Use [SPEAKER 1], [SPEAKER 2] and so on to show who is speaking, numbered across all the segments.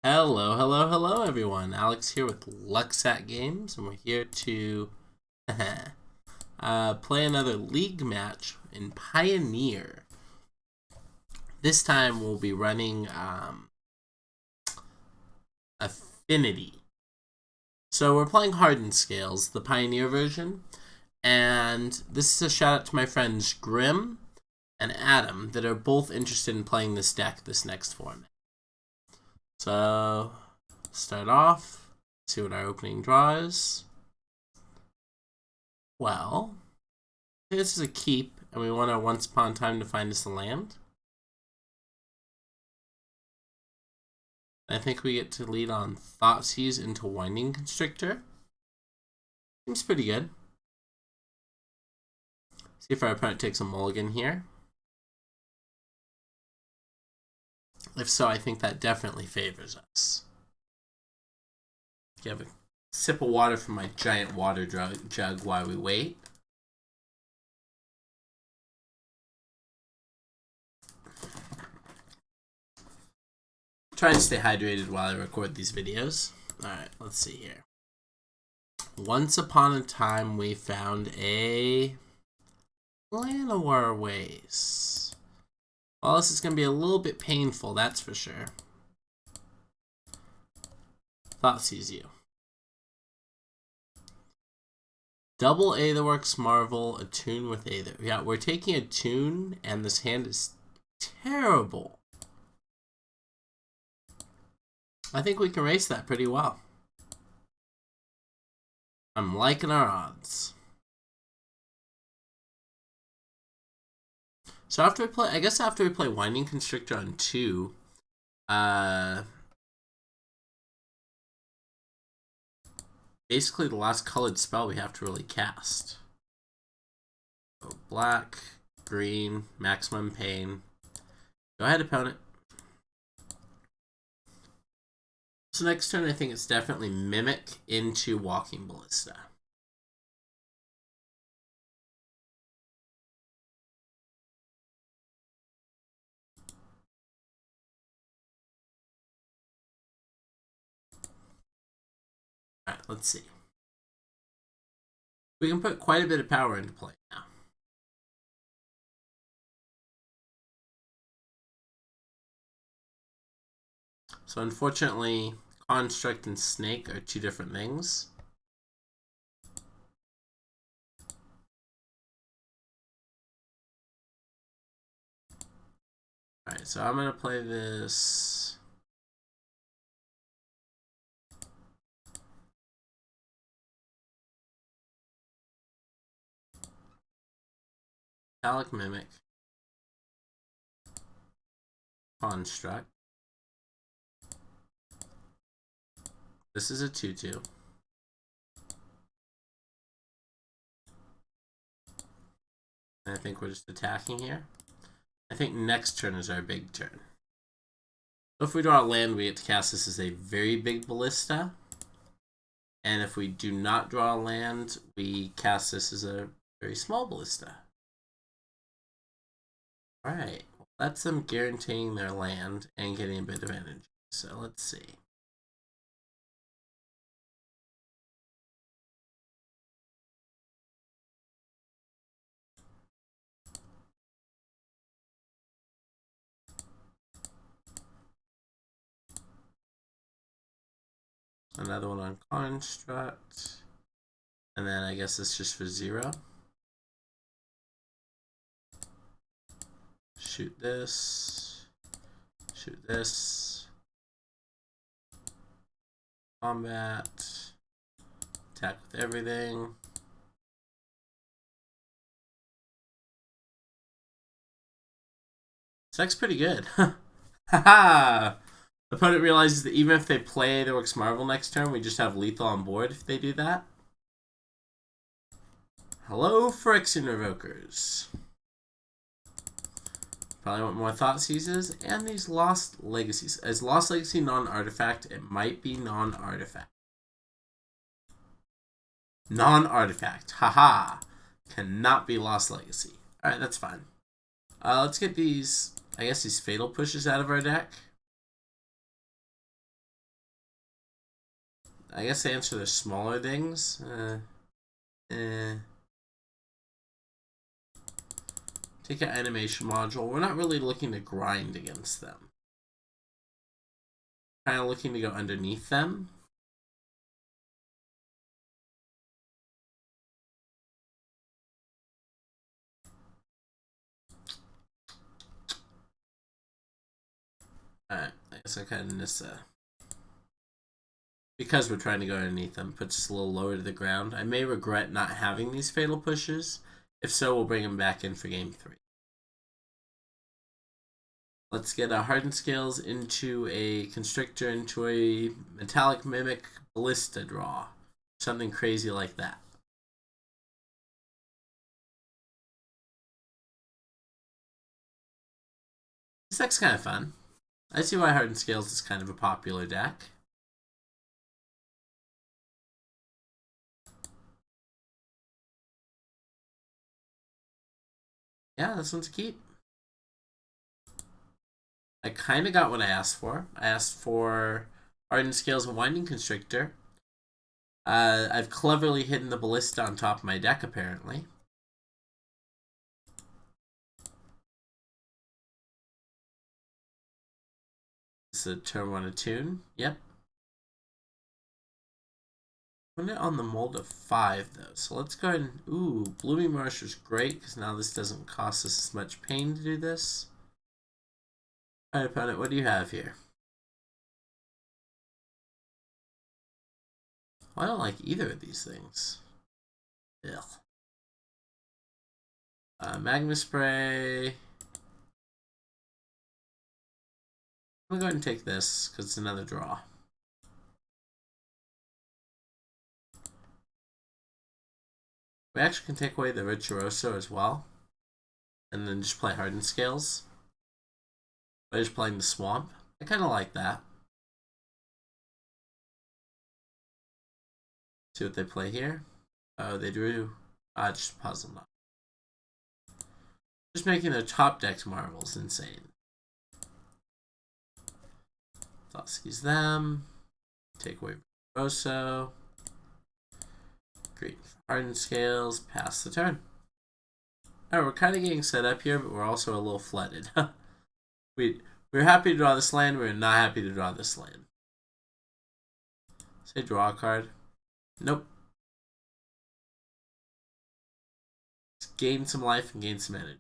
[SPEAKER 1] Hello, hello, hello, everyone. Alex here with Lucksack Games, and we're here to play another league match in Pioneer. This time we'll be running Affinity. So we're playing Hardened Scales, the Pioneer version, and this is a shout out to my friends Grim and Adam that are both interested in playing this deck this next format. So, start off, see what our opening draw is. Well, this is a keep, and we want our Once Upon a Time to find us a land. I think we get to lead on Thoughtseize into Winding Constrictor. Seems pretty good. See if our opponent takes a mulligan here. If so, I think that definitely favors us. Have a sip of water from my giant water jug while we wait. Try to stay hydrated while I record these videos. Alright, let's see here. Once upon a time, we found a Llanowar Waste. Well, this is going to be a little bit painful, that's for sure. Thoughtseize you. Double Aetherworks Marvel, Attune with Aether. Yeah, we're taking Attune, and this hand is terrible. I think we can race that pretty well. I'm liking our odds. So after we play, I guess after we play Winding Constrictor on 2, basically the last colored spell we have to really cast. So black, green, maximum pain. Go ahead, opponent. So next turn, I think it's definitely Mimic into Walking Ballista. Alright, let's see. We can put quite a bit of power into play now. So unfortunately, Construct and Snake are two different things. Alright, so I'm going to play this. Metallic Mimic. Construct. This is a 2/2. And I think we're just attacking here. I think next turn is our big turn. So if we draw a land, we get to cast this as a very big Ballista. And if we do not draw a land, we cast this as a very small Ballista. Alright, well, that's them guaranteeing their land and getting a bit of energy. So let's see. Another one on Construct. And then I guess it's just for 0. Shoot this. Shoot this. Combat. Attack with everything. This deck's pretty good. Haha! The opponent realizes that even if they play the Works Marvel next turn, we just have lethal on board if they do that. Hello, Phyrexian Revokers. Probably want more Thoughtseizes and these Lost Legacies. As Lost Legacy non-artifact, it might be non-artifact. Non-artifact. Haha. Cannot be Lost Legacy. Alright, that's fine. Let's get these, I guess, these Fatal Pushes out of our deck. I guess the answer to smaller things. Take an animation module. We're not really looking to grind against them. Kind of looking to go underneath them. Alright, I guess I kind of miss because we're trying to go underneath them, puts us a little lower to the ground. I may regret not having these fatal pushes. If so, we'll bring them back in for game 3. Let's get a Hardened Scales into a Constrictor into a Metallic Mimic Ballista draw. Something crazy like that. This deck's kind of fun. I see why Hardened Scales is kind of a popular deck. Yeah, this one's a keep. I kind of got what I asked for. I asked for Hardened Scales and Winding Constrictor. I've cleverly hidden the Ballista on top of my deck, apparently. It's a turn 1 attune. Yep. Put it on the mold of 5, though. So let's go ahead and... Ooh, Blooming Marsh is great, because now this doesn't cost us as much pain to do this. Alright, opponent, what do you have here? Well, I don't like either of these things. Ugh. Magma Spray. I'm gonna go ahead and take this, because it's another draw. We actually can take away the Virtuoso as well. And then just play Hardened Scales. By just playing the Swamp. I kind of like that. See what they play here. Oh, they drew just Puzzle Knot. Just making their top deck's marbles insane. Thoughtseize them. Take away Virtuoso. Great. Hardened Scales. Pass the turn. Alright, we're kind of getting set up here, but we're also a little flooded. We're happy to draw this land. We're not happy to draw this land. Say draw a card. Nope. Just gain some life and gain some energy.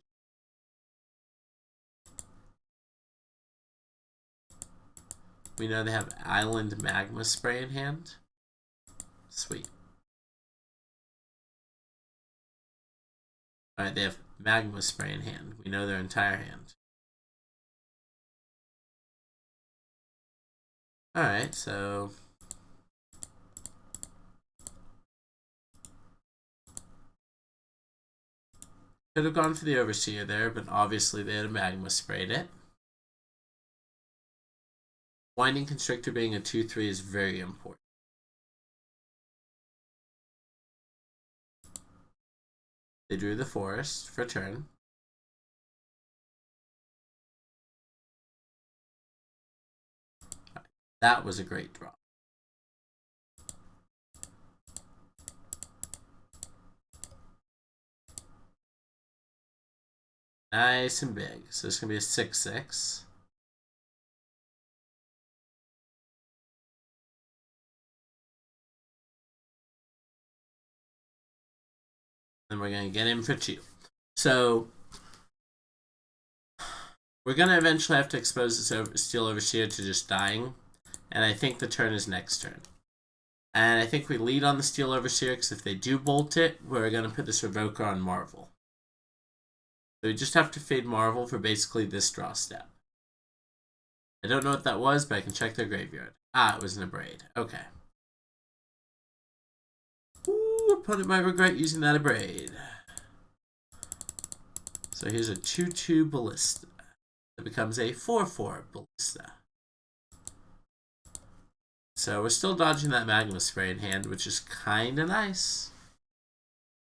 [SPEAKER 1] We know they have Island Magma Spray in hand. Sweet. Alright, they have Magma Spray in hand. We know their entire hand. Alright, so... Could have gone for the Overseer there, but obviously they had a Magma Sprayed it. Winding Constrictor being a 2-3 is very important. They drew the Forest for turn. That was a great draw. Nice and big. So it's going to be a 6-6. Then we're going to get in for 2. So we're going to eventually have to expose this Steel Overseer to just dying. And I think the turn is next turn. And I think we lead on the Steel Overseer, because if they do bolt it, we're going to put this Revoker on Marvel. So we just have to fade Marvel for basically this draw step. I don't know what that was, but I can check their graveyard. Ah, it was an Abrade. Okay. Ooh, opponent might regret using that Abrade. So here's a 2-2 Ballista. It becomes a 4-4 Ballista. So we're still dodging that Magma Spray in hand, which is kind of nice.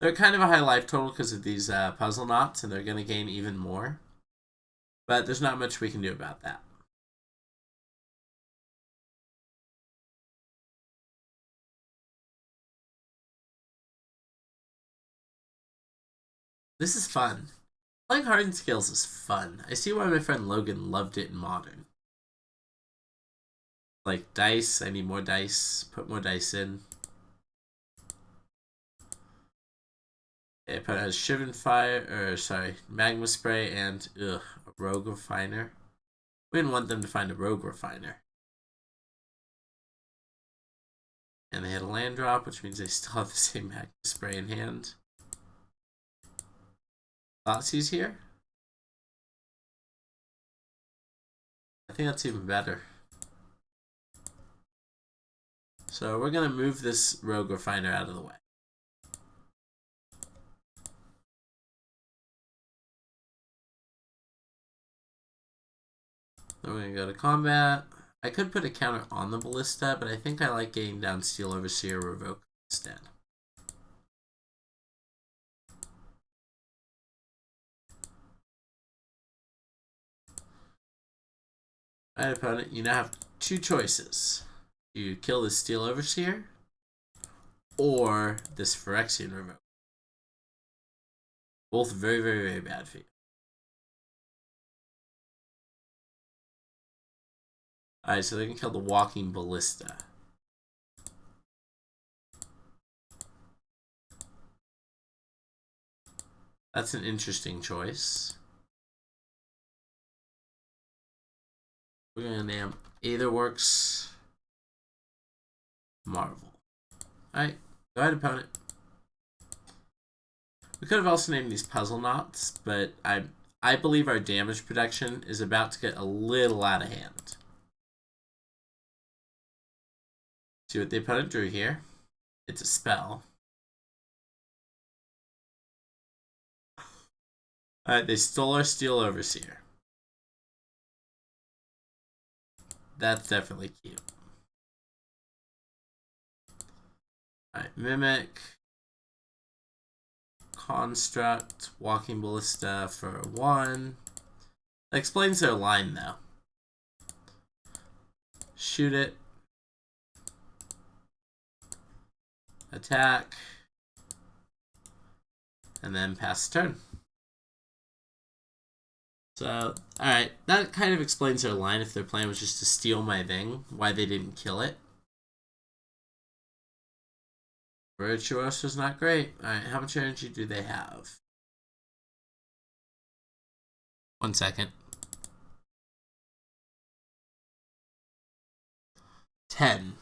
[SPEAKER 1] They're kind of a high life total because of these Puzzle Knots, and they're going to gain even more. But there's not much we can do about that. This is fun. Playing Hardened Scales is fun. I see why my friend Logan loved it in Modern. Like dice, I need more dice. Put more dice in. Okay, opponent has Shivan Fire, Magma Spray and a Rogue Refiner. We didn't want them to find a Rogue Refiner. And they had a land drop, which means they still have the same Magma Spray in hand. Thoughtseize here? I think that's even better. So we're going to move this Rogue Refiner out of the way. Then we're going to go to combat. I could put a counter on the Ballista, but I think I like getting down Steel Overseer Revoke instead. Alright, opponent, you now have two choices. You kill this Steel Overseer, or this Phyrexian Revoke. Both very, very, very bad for you. Alright, so they can kill the Walking Ballista. That's an interesting choice. We're going to name Aetherworks Marvel. Alright, go ahead, opponent. We could have also named these Puzzle Knots, but I believe our damage production is about to get a little out of hand. See what the opponent drew here? It's a spell. Alright, they stole our Steel Overseer. That's definitely cute. Alright, Mimic. Construct. Walking Ballista for 1. That explains their line, though. Shoot it. Attack. And then pass the turn. So, alright, that kind of explains their line if their plan was just to steal my thing, why they didn't kill it. Virtuoso's not great. Alright, how much energy do they have? 1 second. 10.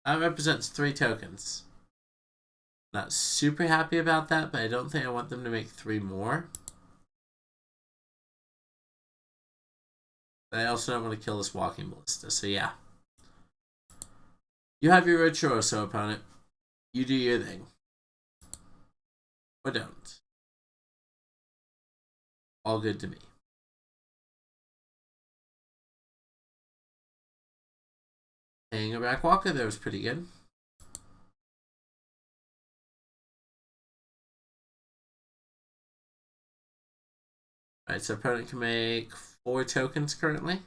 [SPEAKER 1] That represents 3 tokens. Not super happy about that, but I don't think I want them to make 3 more. But I also don't want to kill this Walking Ballista, so yeah. You have your Virtuoso, opponent. You do your thing. Or don't. All good to me. Hangerback Walker, that was pretty good. Alright, so opponent can make 4 tokens currently.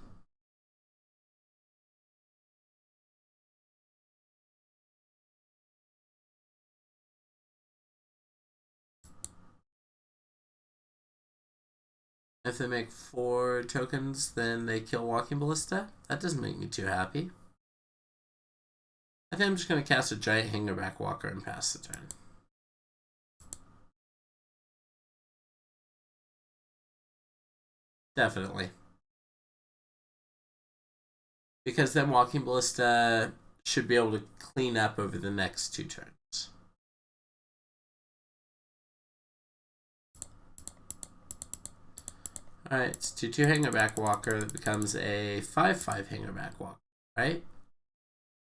[SPEAKER 1] If they make 4 tokens, then they kill Walking Ballista. That doesn't make me too happy. I think I'm just going to cast a giant Hangerback Walker and pass the turn. Definitely. Because then Walking Ballista should be able to clean up over the next 2 turns. Alright, it's 2/2 Hangerback Walker that becomes a 5/5 Hangerback Walker, right?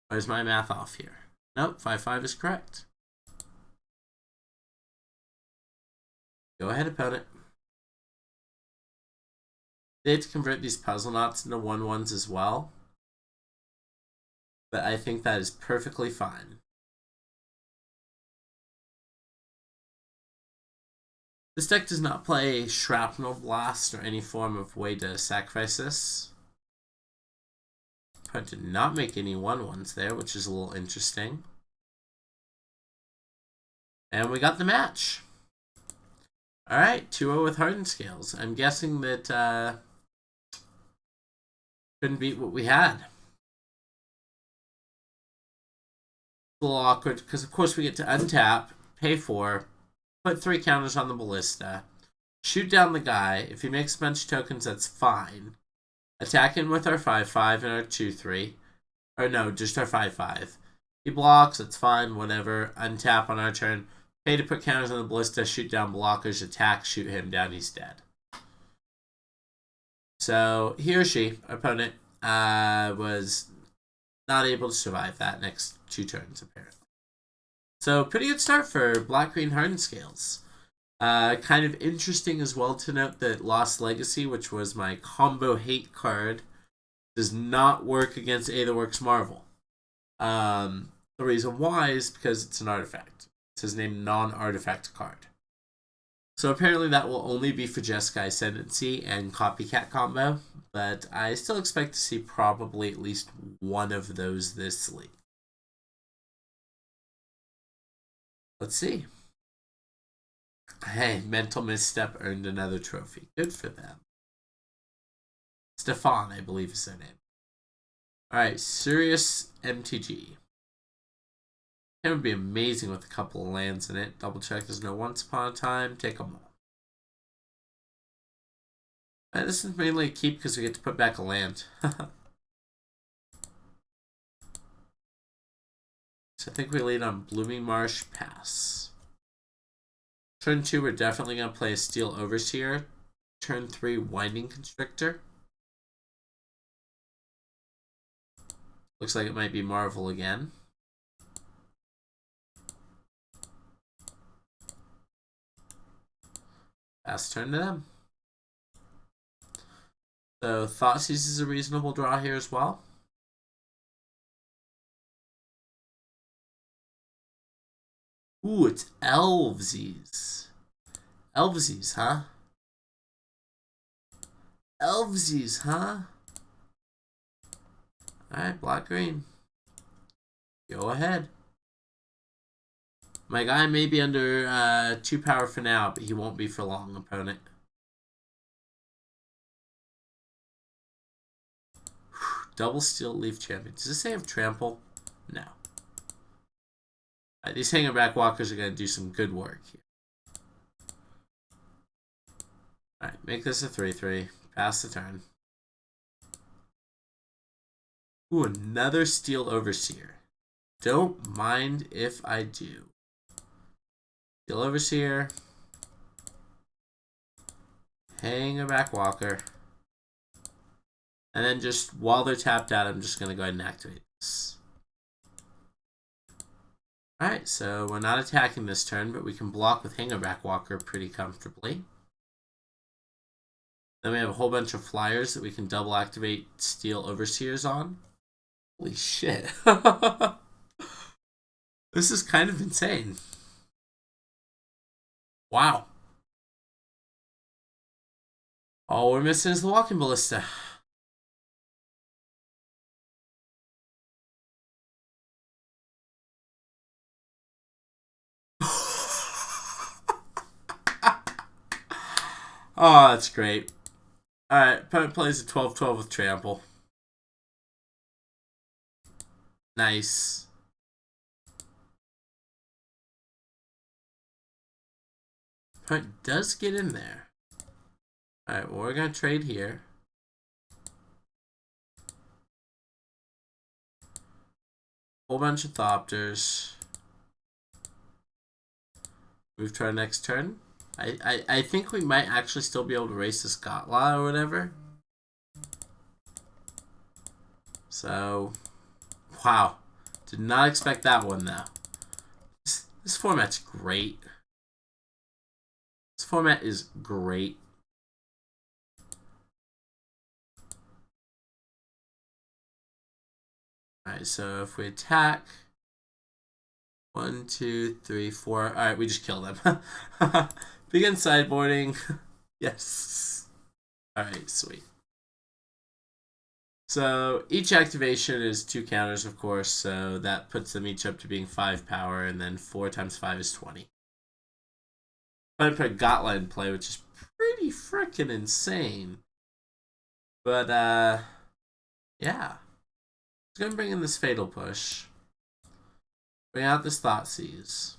[SPEAKER 1] Or is my math off here? Nope, 5/5 is correct. Go ahead, opponent. They had to convert these Puzzle Knots into 1/1s as well. But I think that is perfectly fine. This deck does not play Shrapnel Blast or any form of way to sacrifice this. But did not make any 1/1s there, which is a little interesting. And we got the match. Alright, 2-0 with Hardened Scales. I'm guessing that couldn't beat what we had. A little awkward because, of course, we get to untap, pay 4, put 3 counters on the ballista, shoot down the guy. If he makes a bunch of tokens, that's fine. Attack in with our 5/5 and our 2/3. Or no, just our 5/5. He blocks, it's fine, whatever. Untap on our turn. Pay to put counters on the ballista, shoot down blockers, attack, shoot him down, he's dead. So he or she, our opponent, was not able to survive that next 2 turns, apparently. So pretty good start for Black-Green Hardened Scales. Kind of interesting as well to note that Lost Legacy, which was my combo hate card, does not work against Aetherworks Marvel. The reason why is because it's an artifact. It says named non-artifact card. So apparently that will only be for Jeskai Ascendancy and Copycat combo, but I still expect to see probably at least one of those this league. Let's see. Hey, Mental Misstep earned another trophy. Good for them. Stefan, I believe is their name. Alright, Sirius MTG. It would be amazing with a couple of lands in it. Double check there's no Once Upon a Time. Take them all. This is mainly a keep because we get to put back a land. So I think we lead on Blooming Marsh, pass. Turn 2, we're definitely going to play a Steel Overseer. Turn 3, Winding Constrictor. Looks like it might be Marvel again. Pass turn to them. So Thoughtseize is a reasonable draw here as well. Ooh, it's Elvesies. Elvesies, huh? Elvesies, huh? Alright, Black-Green. Go ahead. My guy may be under 2 power for now, but he won't be for long, opponent. Double Steel Leaf Champion. Does this say have Trample? No. Right, these Hangerback Walkers are going to do some good work here. Alright, make this a 3/3. Pass the turn. Ooh, another Steel Overseer. Don't mind if I do. Steel Overseer. Hangerback Walker. And then just while they're tapped out, I'm just going to go ahead and activate this. Alright, so we're not attacking this turn, but we can block with Hangerback Walker pretty comfortably. Then we have a whole bunch of flyers that we can double activate Steel Overseers on. Holy shit. This is kind of insane. Wow. All we're missing is the Walking Ballista. Oh, that's great. Alright, opponent plays a 12/12 with Trample. Nice. Opponent does get in there. Alright, well, we're going to trade here. Whole bunch of Thopters. Move to our next turn. I think we might actually still be able to race the Scotlaw or whatever. So, wow. Did not expect that one, though. This format's great. This format is great. Alright, so if we attack... 1, 2, 3, 4. Alright, we just killed them. Begin sideboarding. Yes. Alright, sweet. So each activation is 2 counters, of course, so that puts them each up to being 5 power, and then 4 times 5 is 20. I put a Gotland play, which is pretty freaking insane. But, yeah. It's going to bring in this Fatal Push. Bring out this Thoughtseize.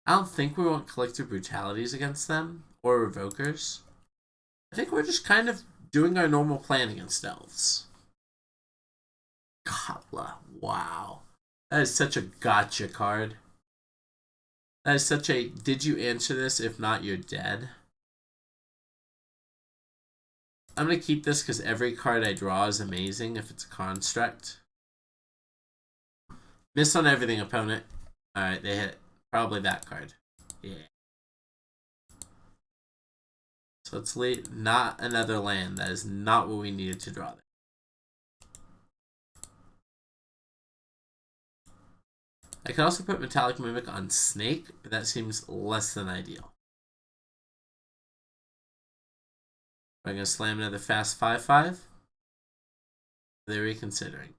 [SPEAKER 1] I don't think we want Collective Brutalities against them, or Revokers. I think we're just kind of doing our normal plan against elves. Katla, wow. That is such a gotcha card. That is such a, did you answer this? If not, you're dead. I'm going to keep this because every card I draw is amazing if it's a construct. Miss on everything, opponent. Alright, they hit. Probably that card. Yeah. So it's late. Not another land. That is not what we needed to draw there. I could also put Metallic Mimic on Snake, but that seems less than ideal. I'm going to slam another fast 5/5. They're reconsidering.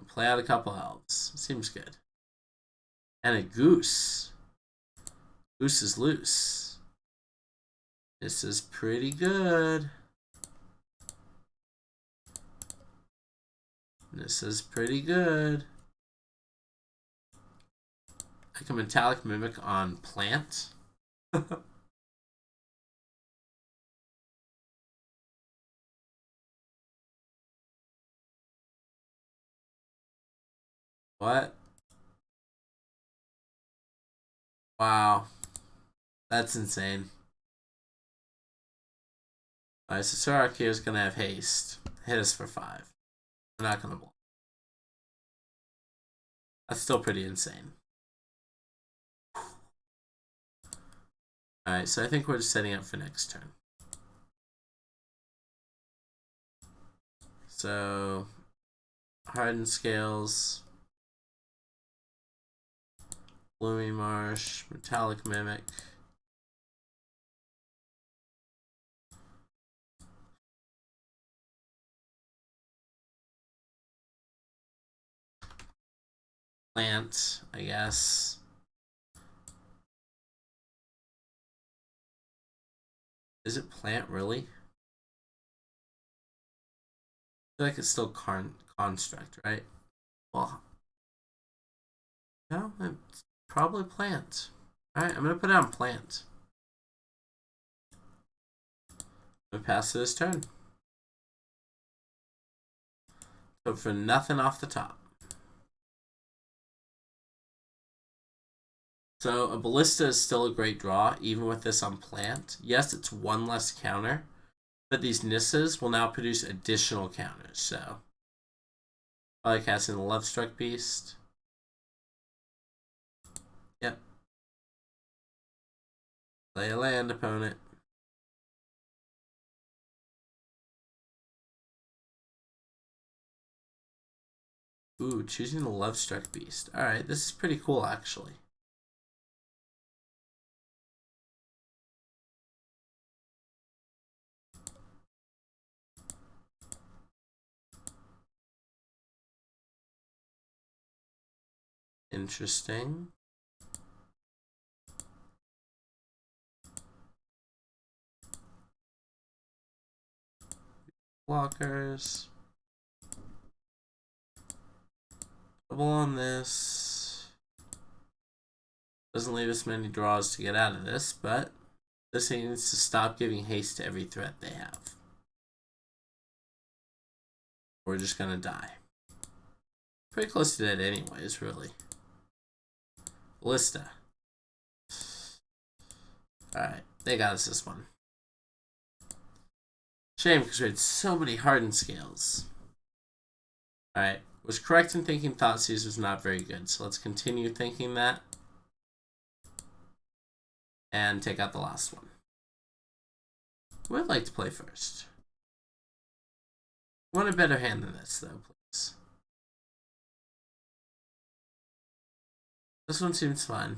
[SPEAKER 1] Play out a couple elves. Seems good. And a goose. Goose is loose. This is pretty good. This is pretty good. I can Metallic Mimic on Plant. What? Wow. That's insane. Alright, so Sorak here is going to have haste. Hit us for 5. We're not going to block. That's still pretty insane. Alright, so I think we're just setting up for next turn. So, Hardened Scales, Gloomy Marsh, Metallic Mimic. Plant, I guess. Is it Plant, really? I feel like it's still Construct, right? Well, no, it's probably Plant. Alright, I'm going to put it on Plant. I'm going to pass to this turn. Hope for nothing off the top. So a Ballista is still a great draw, even with this on Plant. Yes, it's one less counter, but these Nisses will now produce additional counters, so. Probably casting the Lovestruck Beast. Yep. Play a land, opponent. Ooh, choosing the Lovestruck Beast. Alright, this is pretty cool, actually. Interesting. Blockers. Double on this. Doesn't leave us many draws to get out of this, but this needs to stop giving haste to every threat they have. We're just gonna die. Pretty close to dead anyways, really. Ballista. Alright, they got us this one. Shame, because we had so many Hardened Scales. Alright, was correct in thinking Thoughtseize was not very good, so let's continue thinking that. And take out the last one. Who would like to play first? I want a better hand than this, though, please. This one seems fine.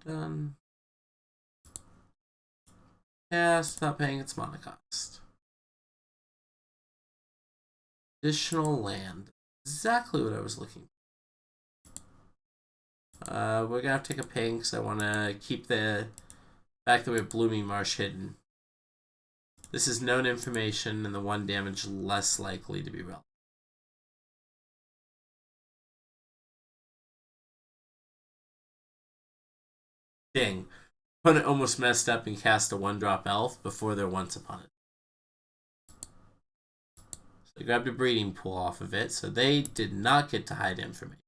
[SPEAKER 1] Done. Yeah, stop paying its mana cost. Additional land. Exactly what I was looking for. We're gonna have to take a ping because I want to keep the fact that we have Blooming Marsh hidden. This is known information and the 1 damage less likely to be relevant. Dang. Opponent almost messed up and cast a 1-drop elf before their Once Upon it. So they grabbed a breeding pool off of it, so they did not get to hide information.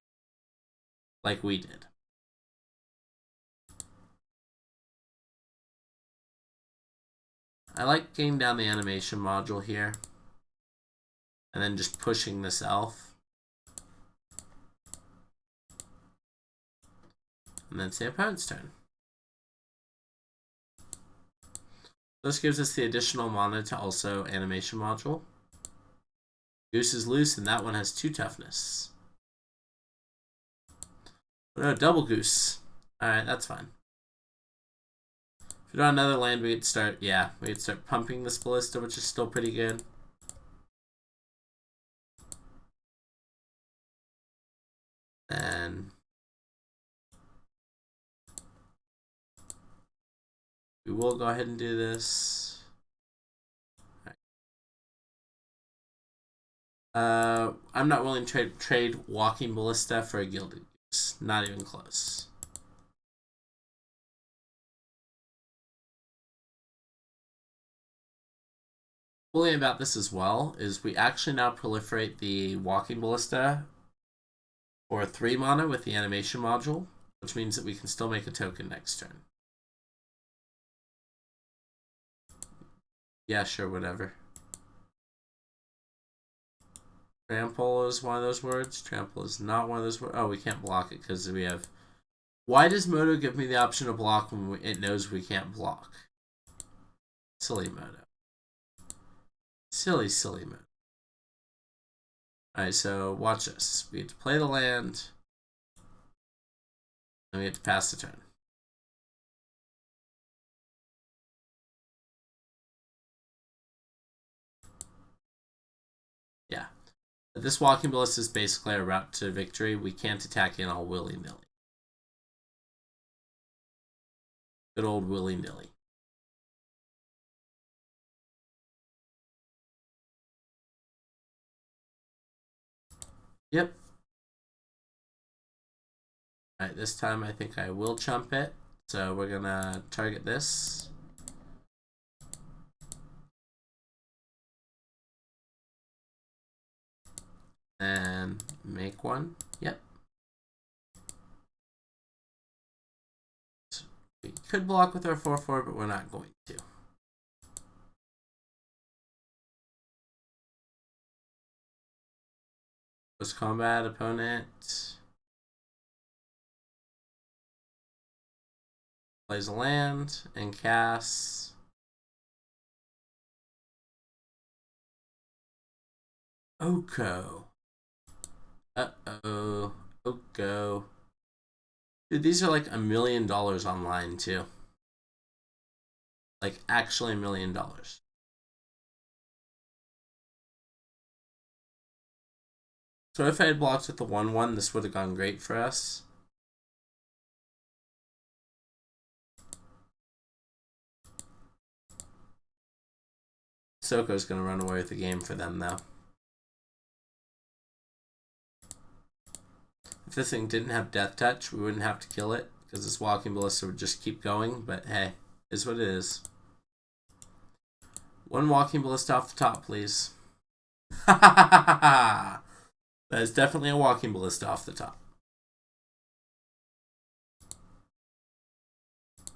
[SPEAKER 1] Like we did. I like getting down the animation module here. And then just pushing this elf. And then it's the opponent's turn. This gives us the additional mana to also animation module. Goose is loose, and that one has 2 toughness. Oh no, double goose. Alright, that's fine. If we don't have another land, we could start, we could start pumping this ballista, which is still pretty good. And we will go ahead and do this. I'm not willing to trade Walking Ballista for a Gilded Goose. Not even close. Cool thing about this as well is we actually now proliferate the Walking Ballista for 3 mana with the animation module, which means that we can still make a token next turn. Yeah, sure, whatever. Trample is one of those words. Trample is not one of those words. Oh, we can't block it because we have... Why does Moto give me the option to block when it knows we can't block? Silly Moto. Silly, silly Moto. Alright, so watch this. We have to play the land. And we have to pass the turn. Yeah. This Walking Ballista is basically a route to victory. We can't attack in all willy-nilly. Good old willy-nilly. Yep. Alright, this time I think I will chump it. So we're gonna target this. And make one. Yep. So we could block with our 4/4, but we're not going to. Post combat opponent plays a land and casts Oko. Uh-oh. Oko. Dude, these are like $1 million online too. Like actually $1 million. So if I had blocked with the 1/1, this would have gone great for us. Soko's gonna run away with the game for them though. If this thing didn't have Death Touch, we wouldn't have to kill it, because this Walking Ballista would just keep going, but hey, is what it is. 1 Walking Ballista off the top, please. That is definitely a Walking Ballista off the top.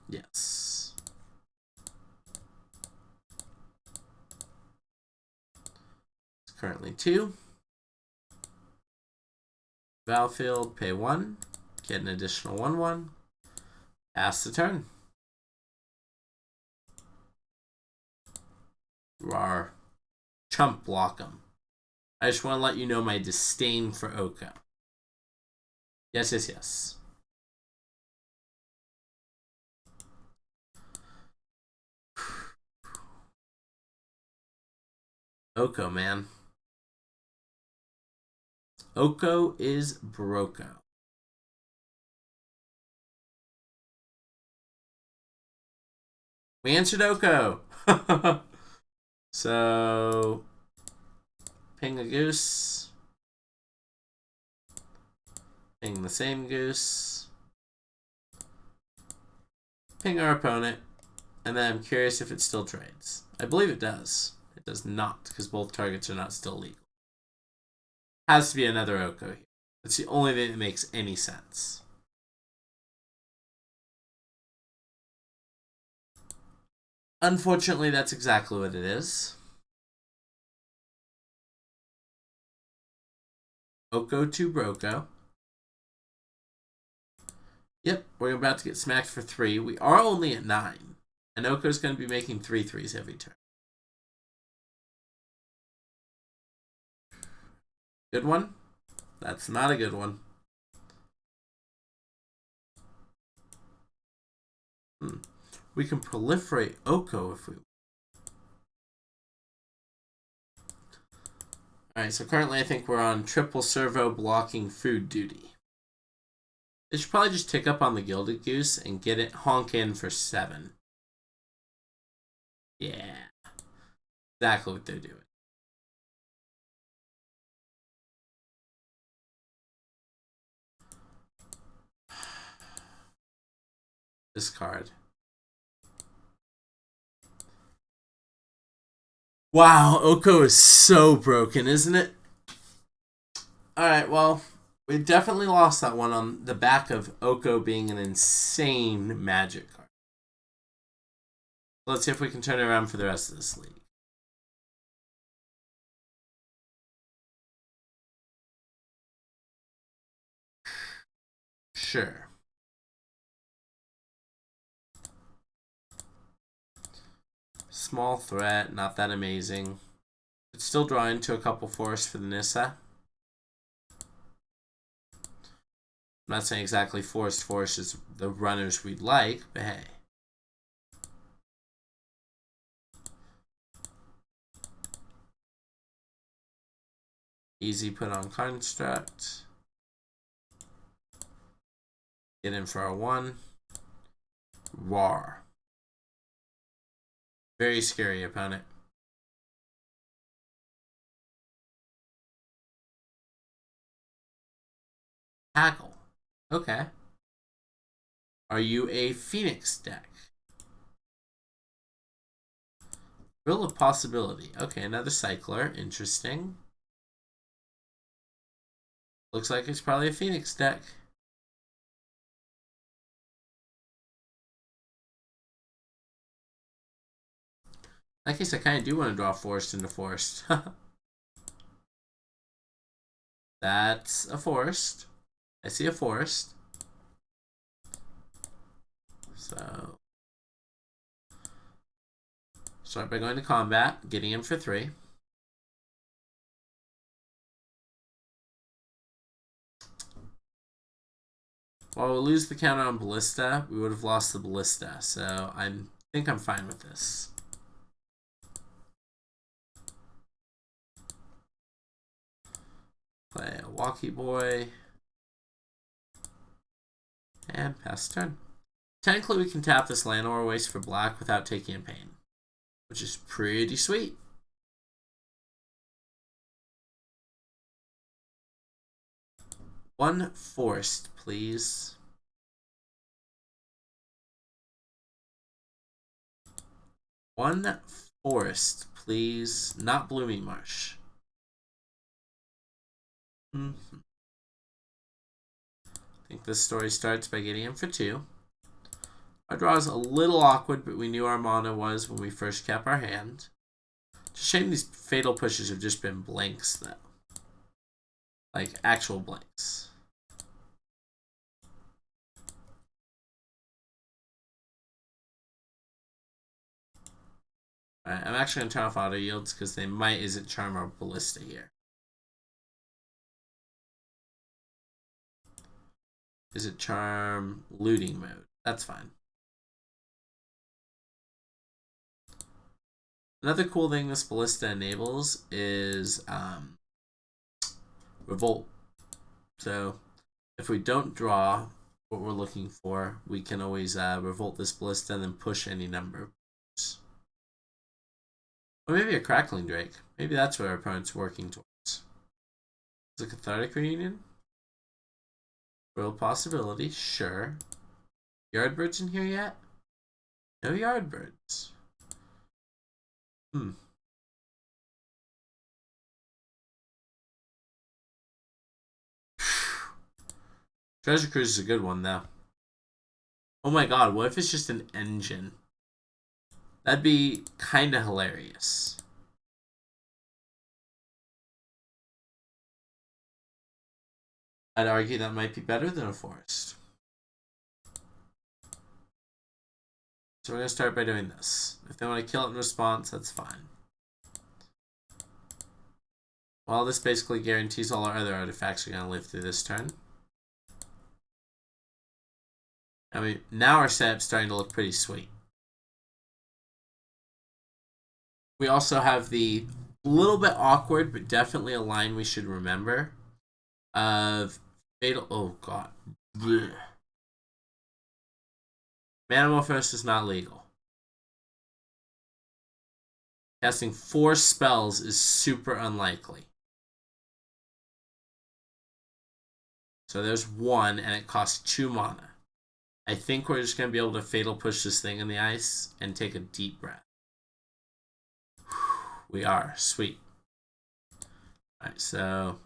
[SPEAKER 1] Yes. It's currently 2. Battlefield, pay 1. Get an additional 1/1. Pass the turn. Rawr. Chump block him. I just want to let you know my disdain for Oko. Yes, yes, yes. Oko, man. Oko is Broko. We answered Oko. So, ping a goose. Ping the same goose. Ping our opponent. And then I'm curious if it still trades. I believe it does. It does not, because both targets are not still legal. Has to be another Oko here. That's the only thing that makes any sense. Unfortunately, that's exactly what it is. Oko to Broko. Yep, we're about to get smacked for 3. We are only at 9. And Oko's going to be making 3 threes every turn. Good one? That's not a good one. We can proliferate Oko if we... Alright, so currently I think we're on triple servo blocking food duty. They should probably just tick up on the Gilded Goose and get it honk in for 7. Yeah. Exactly what they're doing. This card. Wow, Oko is so broken, isn't it? Alright, well, we definitely lost that one on the back of Oko being an insane Magic card. Let's see if we can turn it around for the rest of this league. Sure. Small threat, not that amazing. It's still drawing to a couple forests for the Nissa. I'm not saying exactly forest is the runners we'd like, but hey. Easy put on construct. Get in for a 1. War. Very scary opponent. Tackle. Okay. Are you a Phoenix deck? Real of possibility. Okay, another Cycler. Interesting. Looks like it's probably a Phoenix deck. In that case, I kind of do want to draw forest into forest. That's a forest. I see a forest. So, start by going to combat, getting him for 3. While we'll lose the counter on Ballista, we would have lost the Ballista. So, I think I'm fine with this. Play a Walkie Boy. And pass turn. Technically, we can tap this Llanowar Waste for black without taking a pain, which is pretty sweet. One forest, please. One forest, please. Not Blooming Marsh. I think this story starts by getting him for 2. Our draw is a little awkward, but we knew our mana was when we first kept our hand. It's a shame these fatal pushes have just been blanks, though. Like, actual blanks. Alright, I'm actually going to turn off auto yields because they might Izzet Charm or Ballista here. Izzet Charm looting mode. That's fine. Another cool thing this Ballista enables is Revolt. So if we don't draw what we're looking for, we can always revolt this ballista and then push any number. Or maybe a crackling drake. Maybe that's what our opponent's working towards. Is it cathartic reunion? Real possibility, sure. Yardbirds in here yet? No Yardbirds. Treasure Cruise is a good one, though. Oh my god, what if it's just an engine? That'd be kind of hilarious. I'd argue that might be better than a forest. So we're going to start by doing this. If they want to kill it in response, that's fine. Well, this basically guarantees all our other artifacts are going to live through this turn. I mean, now our setup's starting to look pretty sweet. We also have the little bit awkward, but definitely a line we should remember of fatal. Oh god. Blech. Manamorphose is not legal. Casting 4 spells is super unlikely. So there's 1, and it costs 2 mana. I think we're just going to be able to fatal push this thing in the ice and take a deep breath. We are. Sweet. Alright, so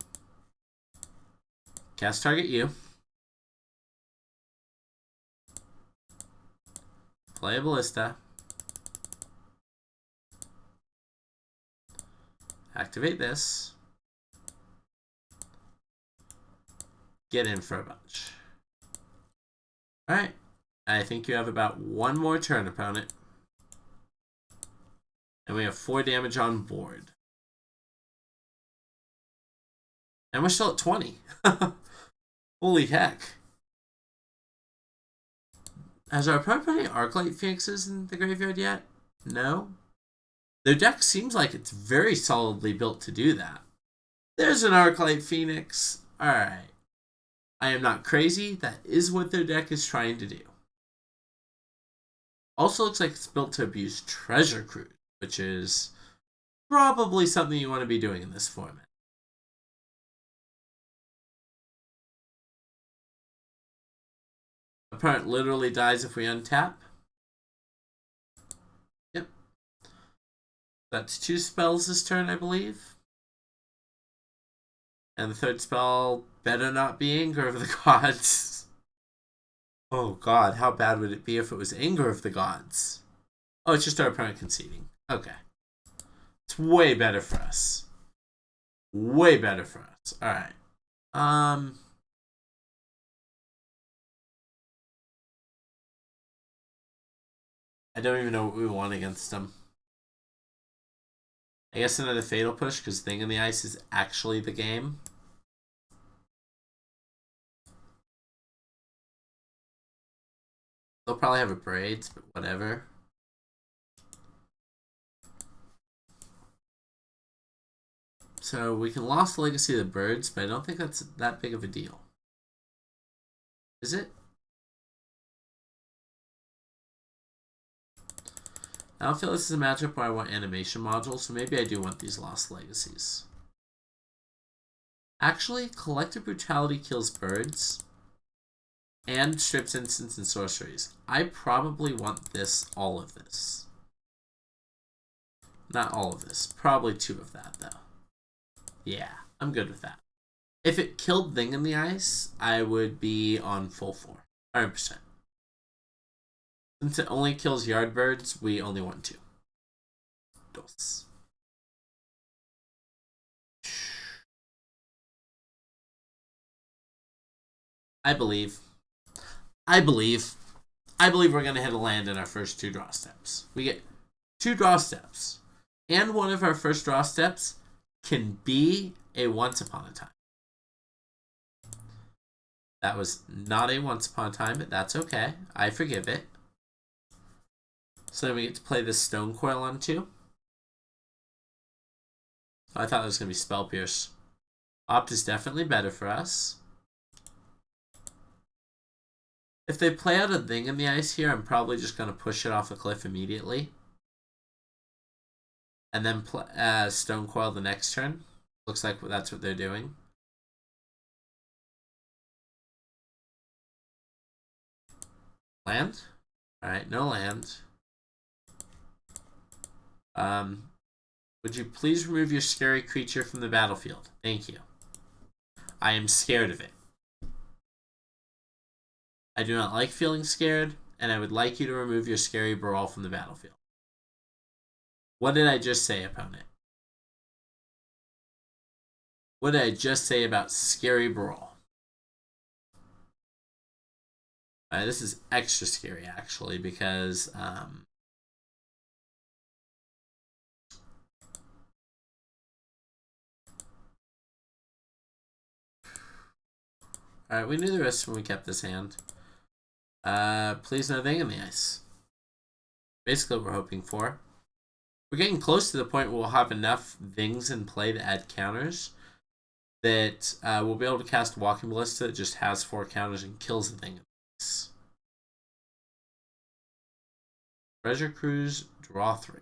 [SPEAKER 1] cast target you. Play a ballista. Activate this. Get in for a bunch. Alright. I think you have about 1 more turn, opponent. And we have 4 damage on board. And we're still at 20. Holy heck. Has our opponent put any Arclight Phoenixes in the graveyard yet? No? Their deck seems like it's very solidly built to do that. There's an Arclight Phoenix. Alright. I am not crazy. That is what their deck is trying to do. Also looks like it's built to abuse Treasure Cruise, which is probably something you want to be doing in this format. Opponent literally dies if we untap. Yep. That's 2 spells this turn, I believe. And the third spell better not be Anger of the Gods. Oh god, how bad would it be if it was Anger of the Gods? Oh, it's just our opponent conceding. Okay. It's way better for us. Way better for us. Alright. I don't even know what we want against them. I guess another Fatal Push, because Thing in the Ice is actually the game. They'll probably have a Braids, but whatever. So we can Lost Legacy of the Birds, but I don't think that's that big of a deal. Is it? I don't feel this is a matchup where I want animation modules, so maybe I do want these Lost Legacies. Actually, Collective Brutality kills birds and strips instants and sorceries. I probably want this, all of this. Not all of this. Probably 2 of that, though. Yeah, I'm good with that. If it killed Thing in the Ice, I would be on full 4. 100%. Since it only kills Yardbirds, we only want 2. Dos. I believe we're going to hit a land in our first 2 draw steps. We get 2 draw steps. And one of our first draw steps can be a Once Upon a Time. That was not a Once Upon a Time, but that's okay. I forgive it. So then we get to play this Stone Coil on 2. Oh, I thought it was going to be Spell Pierce. Opt is definitely better for us. If they play out a thing in the ice here, I'm probably just going to push it off a cliff immediately. And then Stone Coil the next turn. Looks like that's what they're doing. Land? Alright, no land. Would you please remove your scary creature from the battlefield? Thank you. I am scared of it. I do not like feeling scared, and I would like you to remove your scary brawl from the battlefield. What did I just say, opponent? What did I just say about scary brawl? This is extra scary, actually, because alright, we knew the risk when we kept this hand. Please no thing in the ice. Basically what we're hoping for. We're getting close to the point where we'll have enough things in play to add counters that we'll be able to cast Walking Ballista that just has 4 counters and kills the thing in the ice. Treasure Cruise, draw 3.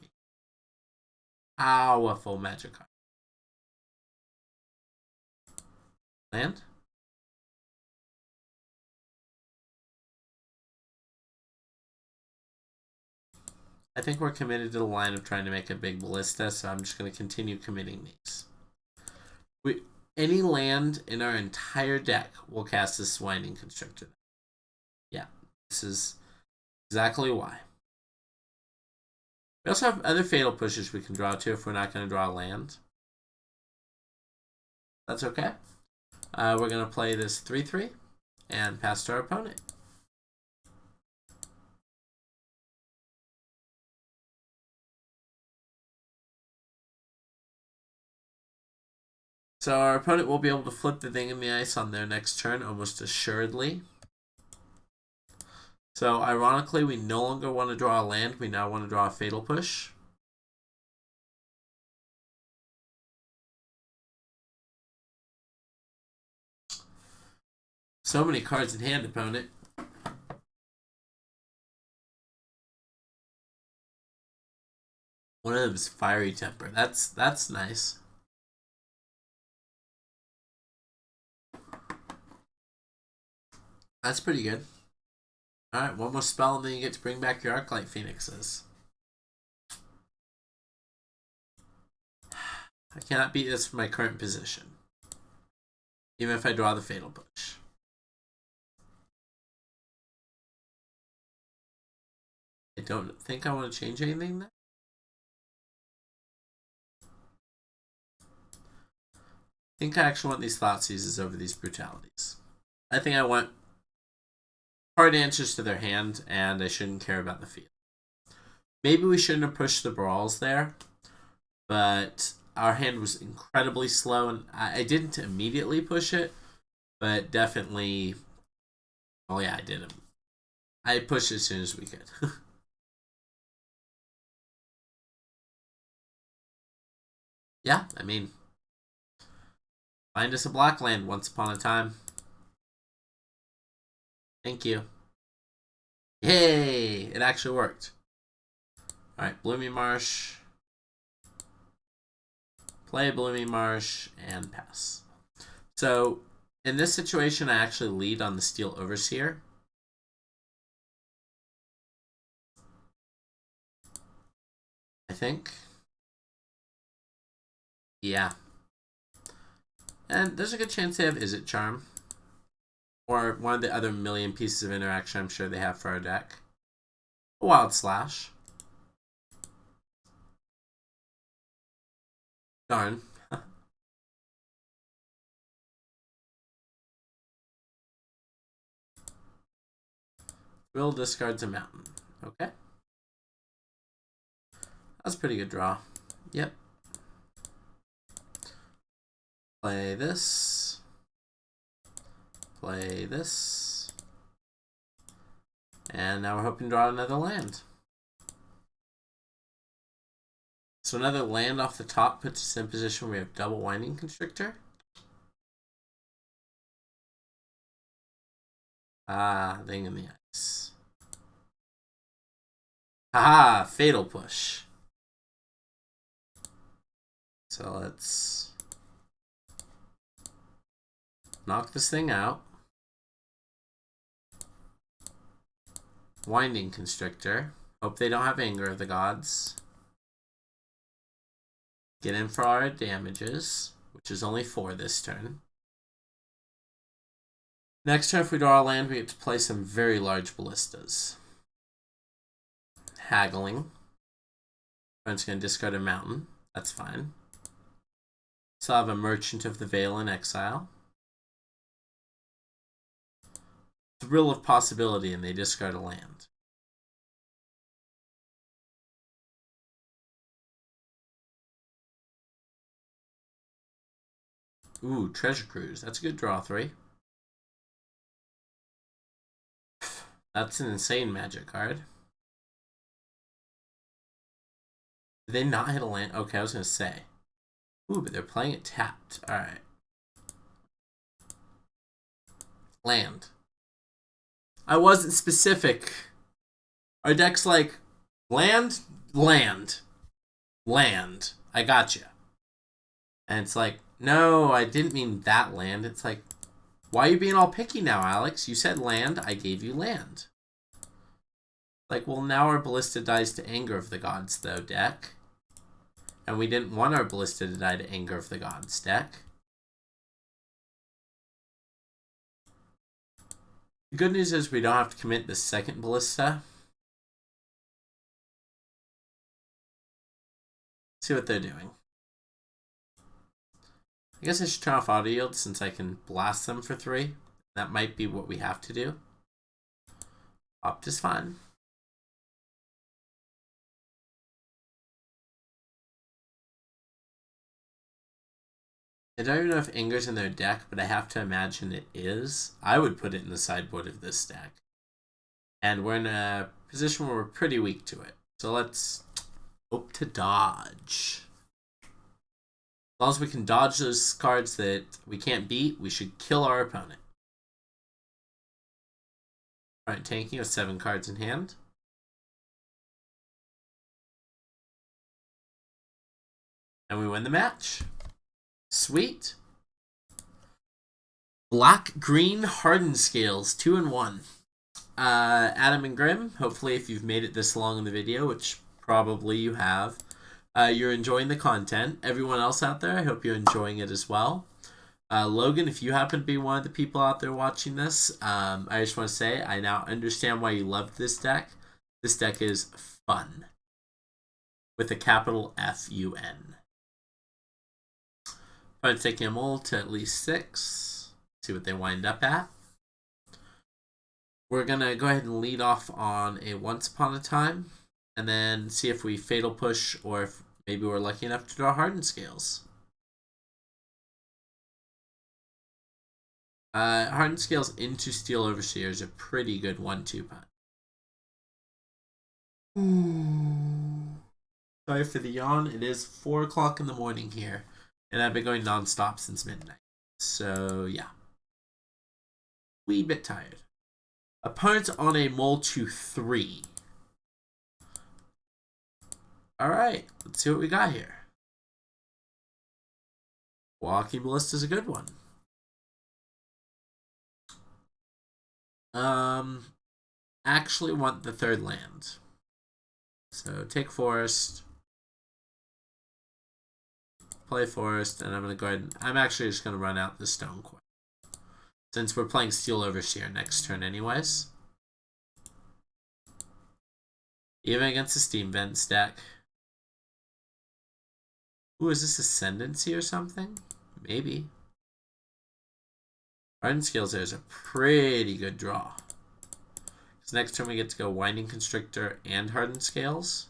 [SPEAKER 1] Ow, a full magic card. Land? I think we're committed to the line of trying to make a big ballista, so I'm just going to continue committing these. Any land in our entire deck will cast this Winding Constrictor. Yeah, this is exactly why. We also have other Fatal Pushes we can draw to if we're not going to draw land. That's okay. We're going to play this 3-3 and pass to our opponent. So our opponent will be able to flip the thing in the ice on their next turn, almost assuredly. So ironically, we no longer want to draw a land. We now want to draw a Fatal Push. So many cards in hand, opponent. One of them is Fiery Temper. That's nice. That's pretty good. Alright, one more spell and then you get to bring back your Arclight Phoenixes. I cannot beat this from my current position. Even if I draw the Fatal Push. I don't think I want to change anything there. I think I actually want these Thoughtseizes over these Brutalities. I think I want hard answers to their hand, and I shouldn't care about the field. Maybe we shouldn't have pushed the Brawls there, but our hand was incredibly slow, and I didn't immediately push it, but definitely... Oh yeah, I did. I pushed it as soon as we could. Yeah, I mean... Find us a black land once upon a time. Thank you. Yay! It actually worked. Alright, Bloomy Marsh. Play Bloomy Marsh and pass. So, in this situation, I actually lead on the Steel Overseer. I think. Yeah. And there's a good chance they have Izzet Charm. Or one of the other million pieces of interaction I'm sure they have for our deck. A Wild Slash. Darn. Will discards a mountain. Okay. That's a pretty good draw. Yep. Play this. Play this. And now we're hoping to draw another land. So another land off the top puts us in a position where we have double Winding Constrictor. Ah, thing in the ice. Haha, fatal push. So let's knock this thing out. Winding Constrictor. Hope they don't have Anger of the Gods. Get in for our damages, which is only 4 this turn. Next turn, if we draw a land, we have to play some very large ballistas. Haggling. I'm just going to discard a mountain. That's fine. Still have a Merchant of the Veil in exile. Thrill of Possibility, and they discard a land. Ooh, Treasure Cruise. That's a good draw 3. That's an insane Magic card. Did they not hit a land? Okay, I was going to say. Ooh, but they're playing it tapped. Alright. Land. I wasn't specific. Our deck's like, land, land, land. I gotcha. And it's like, no, I didn't mean that land. It's like, why are you being all picky now, Alex? You said land, I gave you land. Like, well, now our Ballista dies to Anger of the Gods, though, deck. And we didn't want our Ballista to die to Anger of the Gods, deck. The good news is we don't have to commit the second Ballista. See what they're doing. I guess I should turn off auto yield since I can blast them for 3. That might be what we have to do. Opt is fine. I don't even know if Anger's in their deck, but I have to imagine it is. I would put it in the sideboard of this deck. And we're in a position where we're pretty weak to it. So let's hope to dodge. As long as we can dodge those cards that we can't beat, we should kill our opponent. Alright, tanking with 7 cards in hand. And we win the match. Sweet. Black-green Hardened scales, 2 and 1. Adam and Grim, hopefully if you've made it this long in the video, which probably you have, you're enjoying the content. Everyone else out there, I hope you're enjoying it as well. Logan, if you happen to be one of the people out there watching this, I just want to say I now understand why you loved this deck. This deck is fun. With a capital F-U-N. I'm taking them all to at least 6. See what they wind up at. We're going to go ahead and lead off on a Once Upon a Time. And then see if we Fatal Push or if maybe we're lucky enough to draw Hardened scales. Hardened scales into Steel Overseer is a pretty good 1-2 punch. Sorry for the yawn. It is 4 o'clock in the morning here. And I've been going non-stop since midnight. So, yeah. Wee bit tired. Opponent's on a Mole to 3. Alright, let's see what we got here. Walking Ballista's a good one. Actually want the 3rd land. So take Forest. Play Forest, and I'm going to go ahead and... I'm actually just going to run out the Stone Coin. Since we're playing Steel Overseer next turn anyways. Even against the Steam Vents deck. Ooh, is this Ascendancy or something? Maybe. Hardened Scales there is a pretty good draw. Because next turn we get to go Winding Constrictor and Hardened Scales.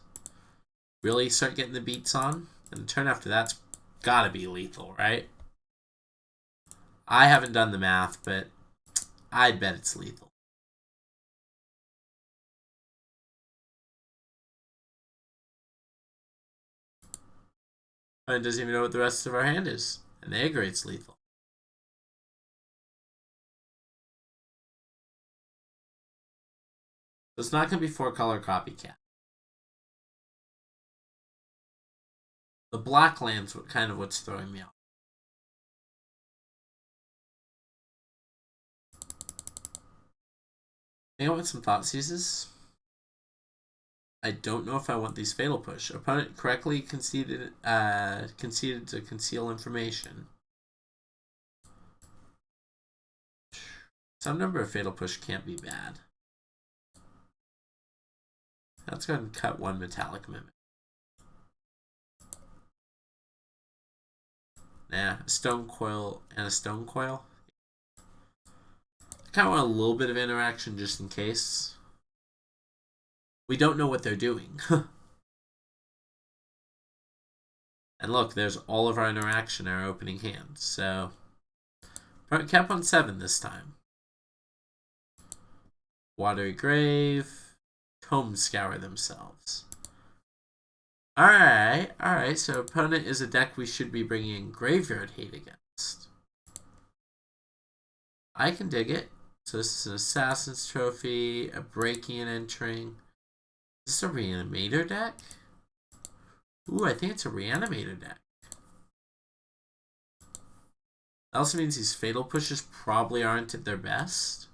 [SPEAKER 1] Really start getting the beats on. And the turn after that's gotta be lethal, right? I haven't done the math, but I'd bet it's lethal. It doesn't even know what the rest of our hand is. And they agree it's lethal. It's not going to be 4-color copycat. The black land's kind of what's throwing me off. I want some thought seizes. I don't know if I want these fatal push. Opponent correctly conceded to conceal information. Some number of fatal push can't be bad. Let's go ahead and cut one metallic mimic. Nah, a stone coil and a stone coil. I kind of want a little bit of interaction just in case. We don't know what they're doing. And look, there's all of our interaction in our opening hand. So, cap on 7 this time. Watery Grave. Comb Scour themselves. Alright, so opponent is a deck we should be bringing in Graveyard Hate against. I can dig it. So this is an Assassin's Trophy, a Breaking and Entering. Is this a Reanimator deck? Ooh, I think it's a Reanimator deck. That also means these Fatal Pushes probably aren't at their best.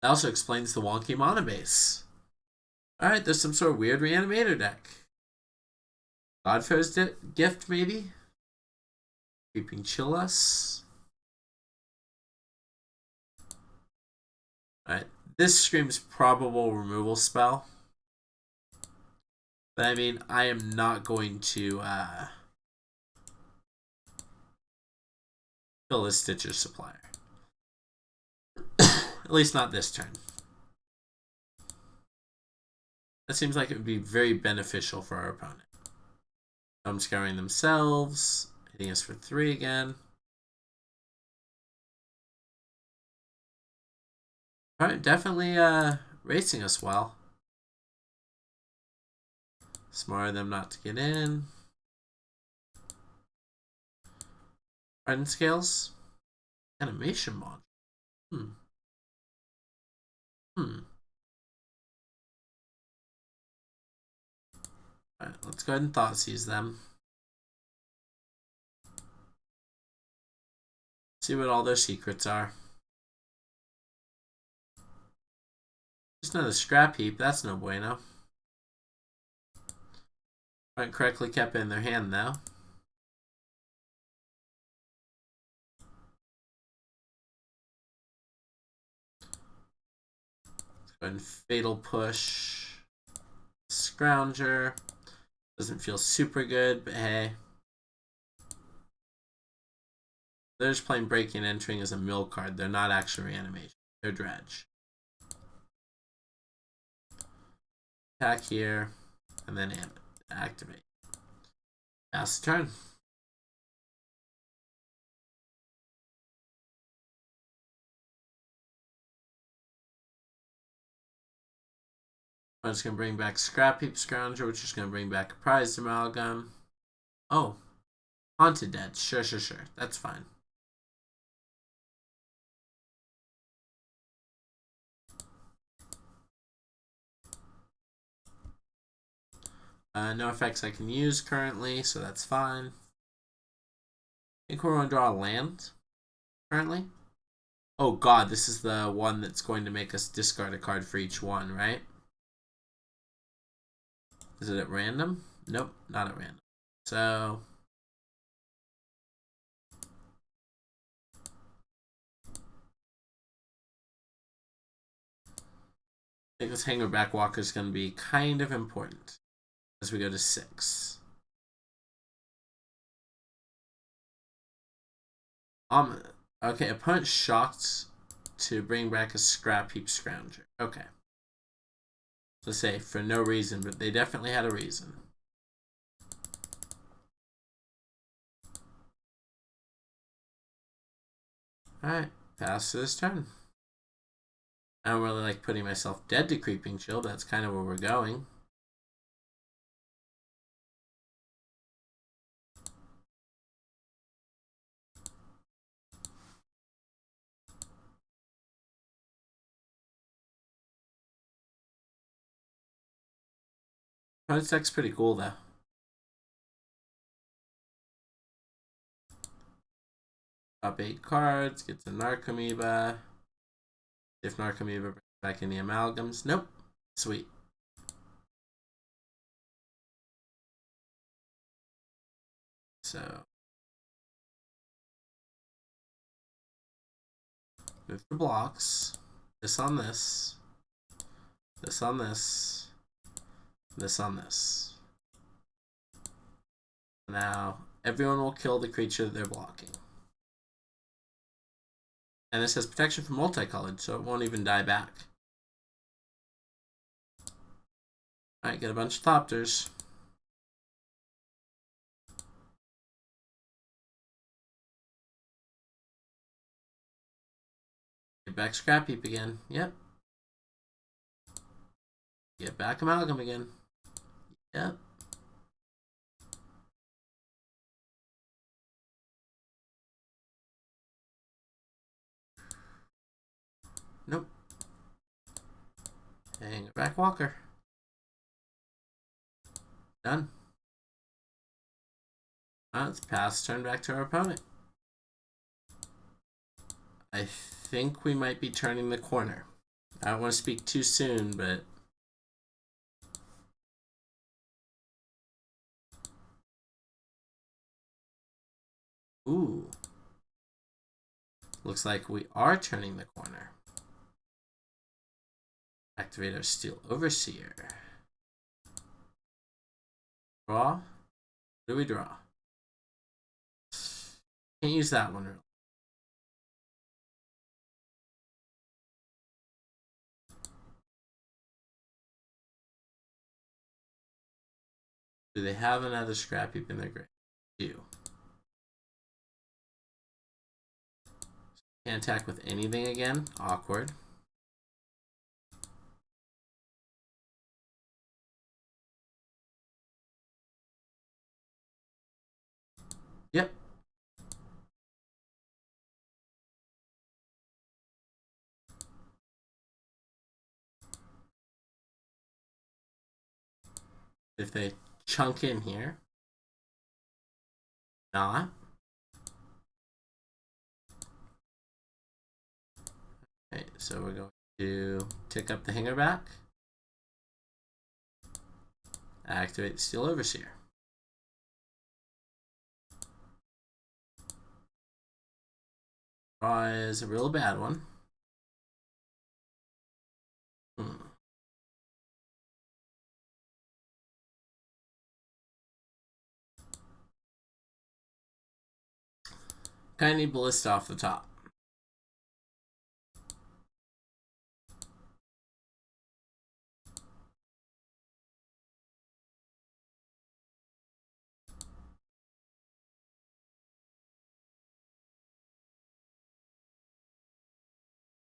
[SPEAKER 1] That also explains the wonky mana base. Alright, there's some sort of weird Reanimator deck. Godfar's Gift, maybe? Creeping Chillas. Alright, this screams probable removal spell. But I mean, I am not going to kill this Stitcher Supplier. At least not this turn. That seems like it would be very beneficial for our opponent. Comb Scouring themselves, hitting us for 3 again. Alright, definitely racing us well. Smart of them not to get in. Hardened Scales. Animation module. Alright, let's go ahead and Thought Seize them. See what all their secrets are. Just another Scrap Heap, that's no bueno. Alright, correctly kept it in their hand now. Let's go ahead and Fatal Push. Scrounger. Doesn't feel super good, but hey. They're just playing Breaking and Entering as a mill card. They're not actually Reanimation. They're Dredge. Attack here, and then activate. Pass the turn. I'm just going to bring back Scrap Heap Scrounger, which is going to bring back a Prized Amalgam. Oh, Haunted Dead. Sure. That's fine. No effects I can use currently, so that's fine. I think we're going to draw a land currently. Oh god, this is the one that's going to make us discard a card for each one, right? Is it at random? Nope, not at random. So I think this Hangerback Walker is going to be kind of important as we go to 6. Okay, opponent shocked to bring back a Scrap Heap Scrounger. Okay. So say for no reason, but they definitely had a reason. Alright, pass to this turn. I don't really like putting myself dead to Creeping Chill, but that's kind of where we're going. Opponent's deck's pretty cool though. Top 8 cards, gets a Narcomoeba. If Narcomoeba brings back any amalgams. Nope. Sweet. So move the blocks. This on this. This on this. This on this. Now everyone will kill the creature that they're blocking. And this has protection from multicolored, so it won't even die back. Alright, get a bunch of Thopters. Get back Scrap Heap again. Yep. Get back Amalgam again. Yep. Nope. Hang it back Walker. Done. Let's pass turn back to our opponent. I think we might be turning the corner. I don't want to speak too soon, but ooh. Looks like we are turning the corner. Activate our Steel Overseer. Draw. What do we draw? Can't use that one really. Do they have another Scrap Heap in their grave? Do. Can't attack with anything again. Awkward. Yep. If they chunk in here. Not. Okay, so we're going to tick up the hanger back. Activate the Steel Overseer. Draw is a real bad one. Kind of need Ballista off the top.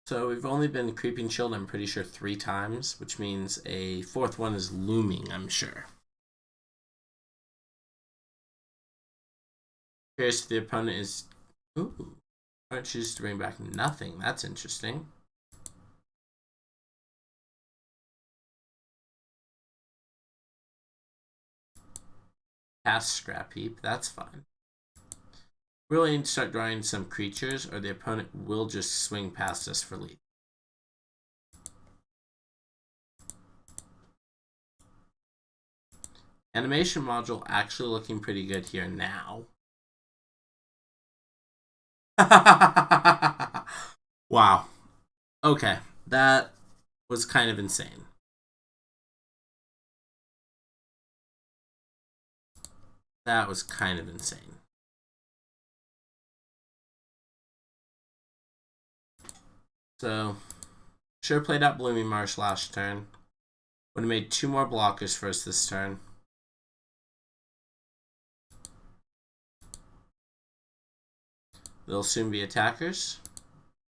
[SPEAKER 1] So we've only been Creeping Shield, I'm pretty sure, 3 times, which means a 4th one is looming, I'm sure. Curious if the opponent is... Ooh. Opponent chooses to bring back nothing. That's interesting. Pass Scrap Heap. That's fine. Really need to start drawing some creatures, or the opponent will just swing past us for lead. Animation module actually looking pretty good here now. Wow. Okay, that was kind of insane. That was kind of insane. So, sure played out Blooming Marsh last turn. Would have made 2 more blockers for us this turn. They'll soon be attackers.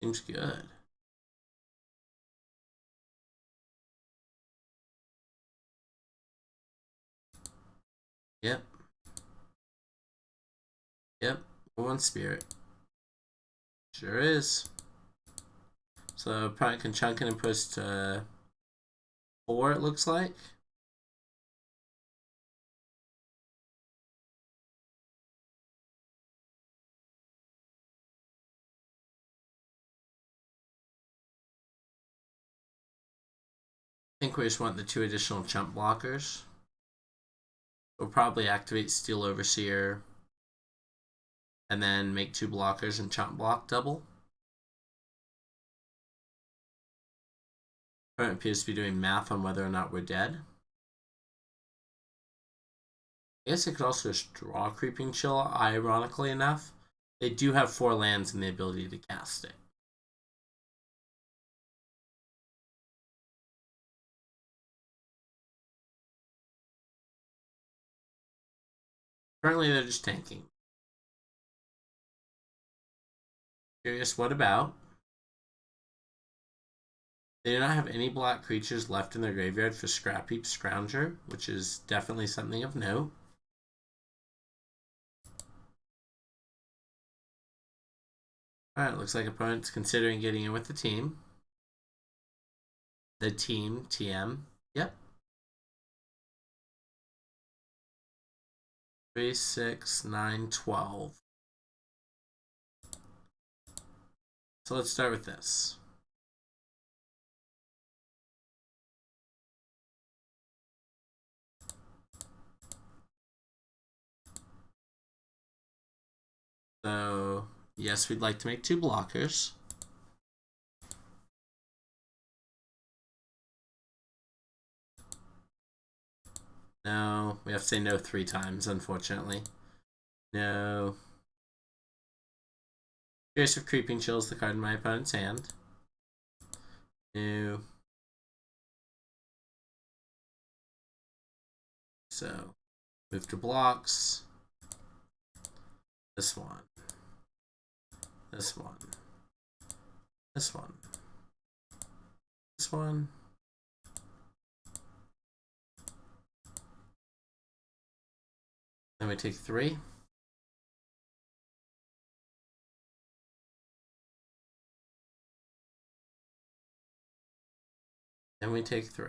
[SPEAKER 1] Seems good. Yep. Yep. 1 spirit. Sure is. So probably can chunk in and push to 4, it looks like. think we just want the 2 additional chump blockers. We'll probably activate Steel Overseer and then make 2 blockers and chump block double. Opponent appears to be doing math on whether or not we're dead. I guess I could also just draw Creeping Chill, ironically enough. They do have 4 lands and the ability to cast it. Currently, they're just tanking. Curious, what about? They do not have any black creatures left in their graveyard for Scrap Heap Scrounger, which is definitely something of note. Alright, looks like opponent's considering getting in with the team. The team, TM. Yep. 3, 6, 9, 12. So let's start with this. So, yes, we'd like to make 2 blockers. No, we have to say no 3 times, unfortunately. No. Curious if Creeping Chill is the card in my opponent's hand. No. So, move to blocks. This one. This one. This one. This one. Then we take 3. Then we take 3.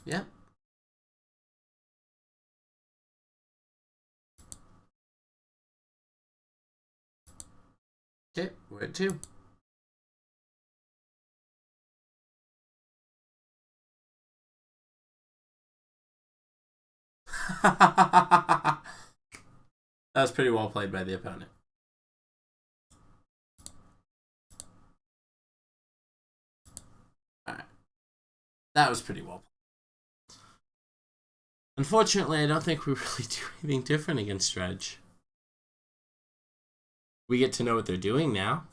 [SPEAKER 1] Yep. Okay, we're at 2. That was pretty well played by the opponent. Alright. That was pretty well played. Unfortunately, I don't think we really do anything different against Dredge. We get to know what they're doing now.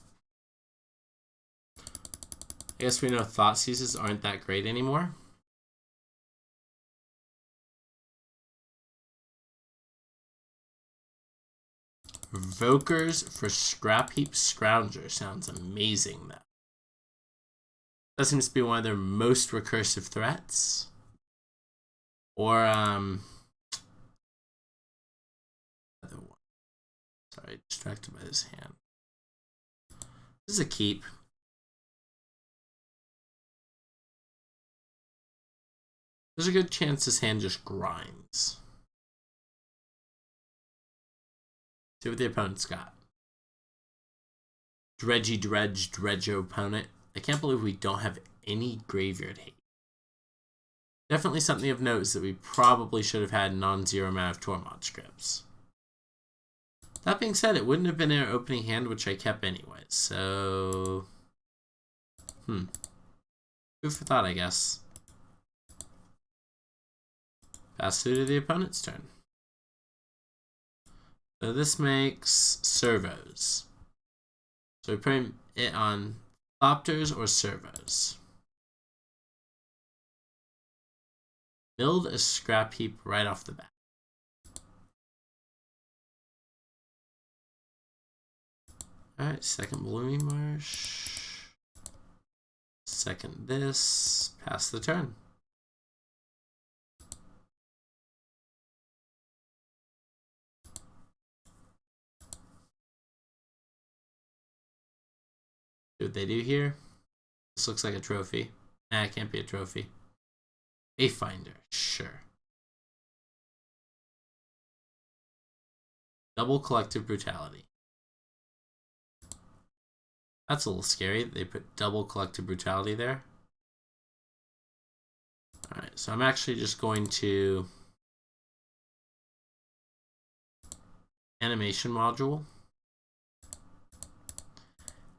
[SPEAKER 1] I guess we know Thought Seizes aren't that great anymore. Vokers for Scrap Heap Scrounger sounds amazing, though. That seems to be one of their most recursive threats. Or, other one. Sorry, distracted by this hand. This is a keep. There's a good chance this hand just grinds. See what the opponent's got. Dredgy Dredge, Dredge opponent. I can't believe we don't have any graveyard hate. Definitely something of note is that we probably should have had non-zero amount of Tormod scripts. That being said, it wouldn't have been our opening hand, which I kept anyways, so... Food for thought, I guess. Pass through to the opponent's turn. So this makes servos. So we put it on Thopters or servos. Build a Scrap Heap right off the bat. Alright, second Blooming Marsh. Second this. Pass the turn. See what they do here. This looks like a trophy. Nah, it can't be a trophy. A finder, sure. Double Collective Brutality. That's a little scary. They put double collective brutality there. Alright, so I'm actually just going to animation module.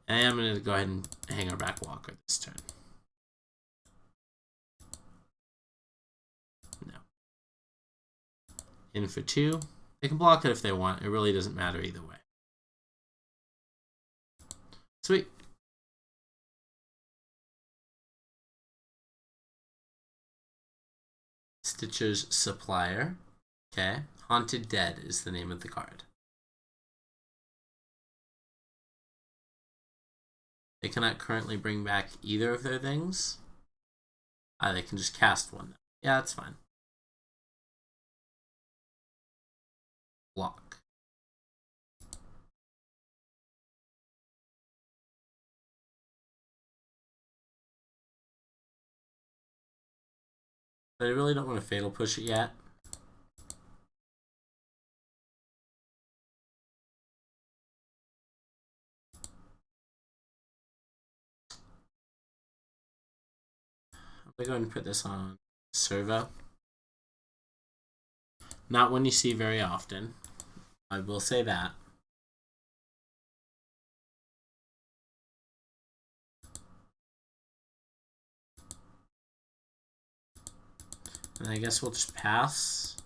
[SPEAKER 1] And I'm going to go ahead and hang our back walker this turn. No. In for 2. They can block it if they want. It really doesn't matter either way. Sweet. Stitcher's Supplier. Okay. Haunted Dead is the name of the card. They cannot currently bring back either of their things. They can just cast one. Yeah, that's fine. Block. But I really don't want to Fatal Push it yet. I'm going to go ahead and put this on Servo. Not one you see very often. I will say that. And I guess we'll just pass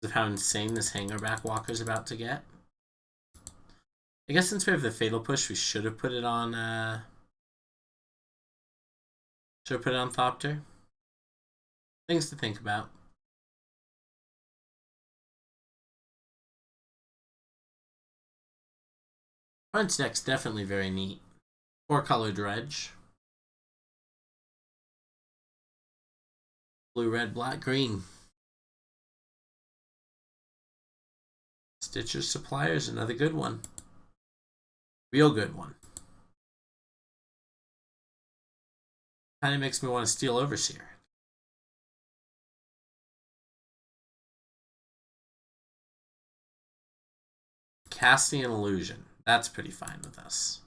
[SPEAKER 1] of how insane this Hangerback Walker is about to get. I guess since we have the Fatal Push, we should have put it on Thopter. Things to think about. Front deck's definitely very neat. 4-color dredge. Blue, red, black, green. Stitcher's Supplier is another good one. Real good one. Kind of makes me want to steal Overseer. Casting an Illusion. That's pretty fine with us.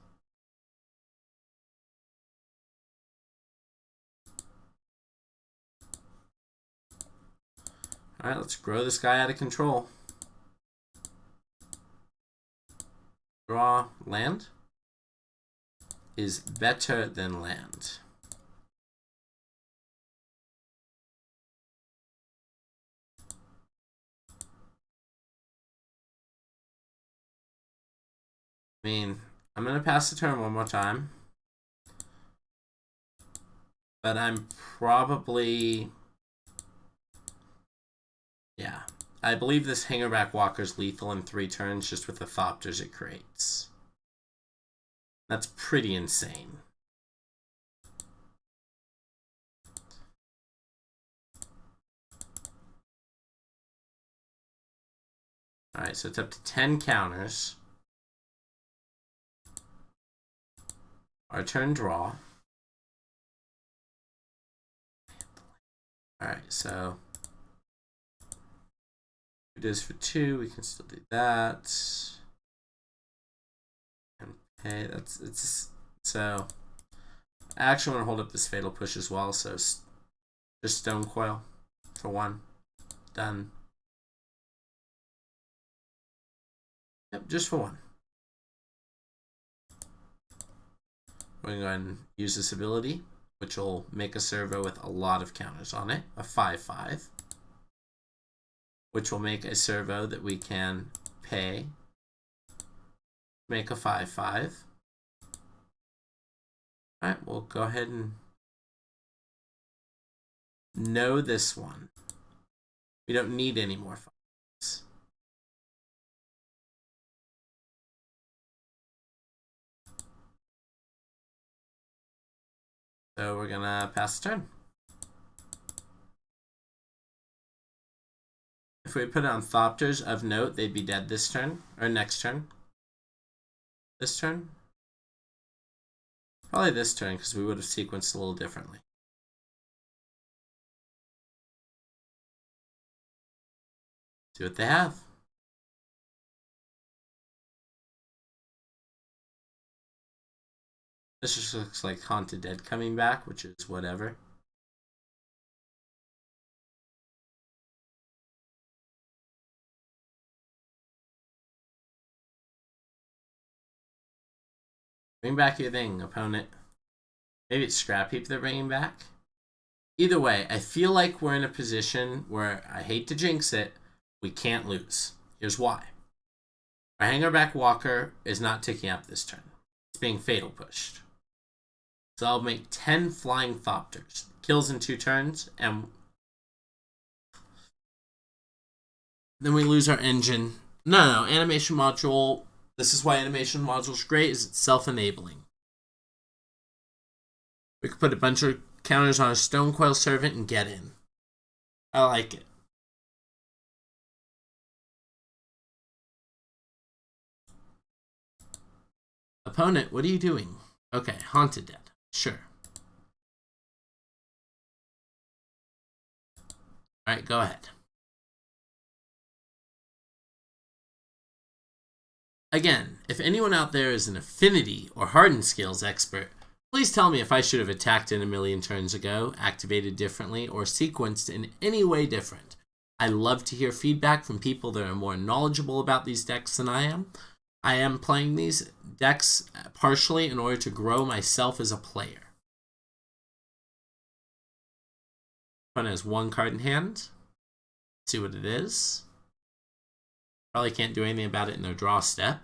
[SPEAKER 1] Alright, let's grow this guy out of control. Draw land is better than land. I mean, I'm going to pass the turn one more time. But I'm probably... Yeah. I believe this Hangerback Walker's lethal in 3 turns just with the Thopters it creates. That's pretty insane. Alright, so it's up to 10 counters. Our turn draw. Alright, so it is for 2, we can still do that. And pay, it's so I actually want to hold up this Fatal Push as well, so just Stone Coil for 1. Done. Yep, just for 1. We're going to go ahead and use this ability, which will make a servo with a lot of counters on it, a 5/5, which will make a servo that we can pay, make a 5/5. Alright, we'll go ahead and know this one. We don't need any more 5s. So we're gonna pass the turn. If we put it on Thopters of note, they'd be dead this turn, or next turn. This turn? Probably this turn, because we would have sequenced a little differently. See what they have. This just looks like Haunted coming back, which is whatever. Bring back your thing, opponent. Maybe it's Scrap Heap they're bringing back. Either way, I feel like we're in a position where, I hate to jinx it, we can't lose. Here's why. Our Hangerback Walker is not ticking up this turn. It's being fatal pushed. So I'll make 10 Flying Thopters. Kills in 2 turns, and then we lose our engine. No, animation module. This is why animation module is great, is it's self-enabling. We could put a bunch of counters on a Stonecoil Servant and get in. I like it. Opponent, what are you doing? Okay, Haunted. Sure. Alright, go ahead. Again, if anyone out there is an Affinity or Hardened Scales expert, please tell me if I should have attacked it a million turns ago, activated differently, or sequenced in any way different. I love to hear feedback from people that are more knowledgeable about these decks than I am. I am playing these decks partially in order to grow myself as a player. One has 1 card in hand. Let's see what it is. Probably can't do anything about it in their draw step.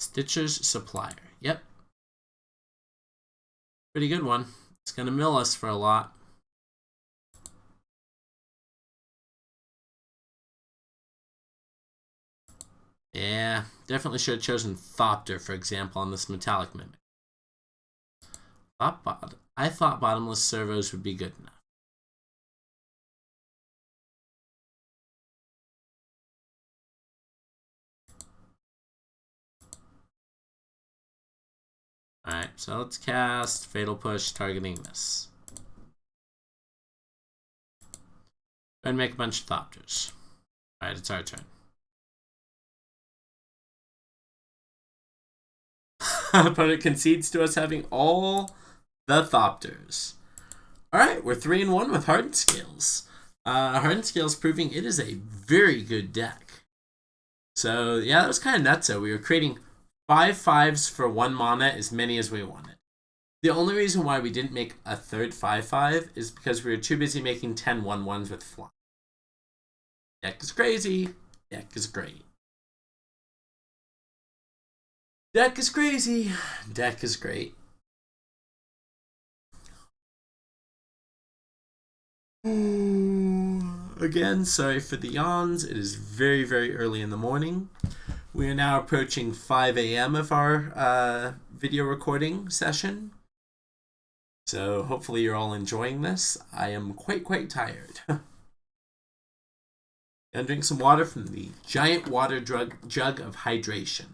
[SPEAKER 1] Stitcher's Supplier. Yep. Pretty good one. It's going to mill us for a lot. Yeah, definitely should have chosen Thopter, for example, on this Metallic Mimic. I thought Bottomless Servos would be good enough. Alright, so let's cast Fatal Push, targeting this. Go ahead and make a bunch of Thopters. Alright, it's our turn. Opponent concedes to us having all the Thopters. Alright, we're 3-1 with Hardened Scales. Hardened Scales proving it is a very good deck. So, yeah, that was kind of nutso. We were creating 5 5s for 1 mana, as many as we wanted. The only reason why we didn't make a third 5/5 is because we were too busy making 10 1/1s with fly. Deck is crazy. Deck is great. Deck is crazy. Deck is great. Again, sorry for the yawns. It is very, very early in the morning. We are now approaching 5 a.m. of our video recording session. So hopefully you're all enjoying this. I am quite tired. Gonna drink some water from the giant water jug of hydration.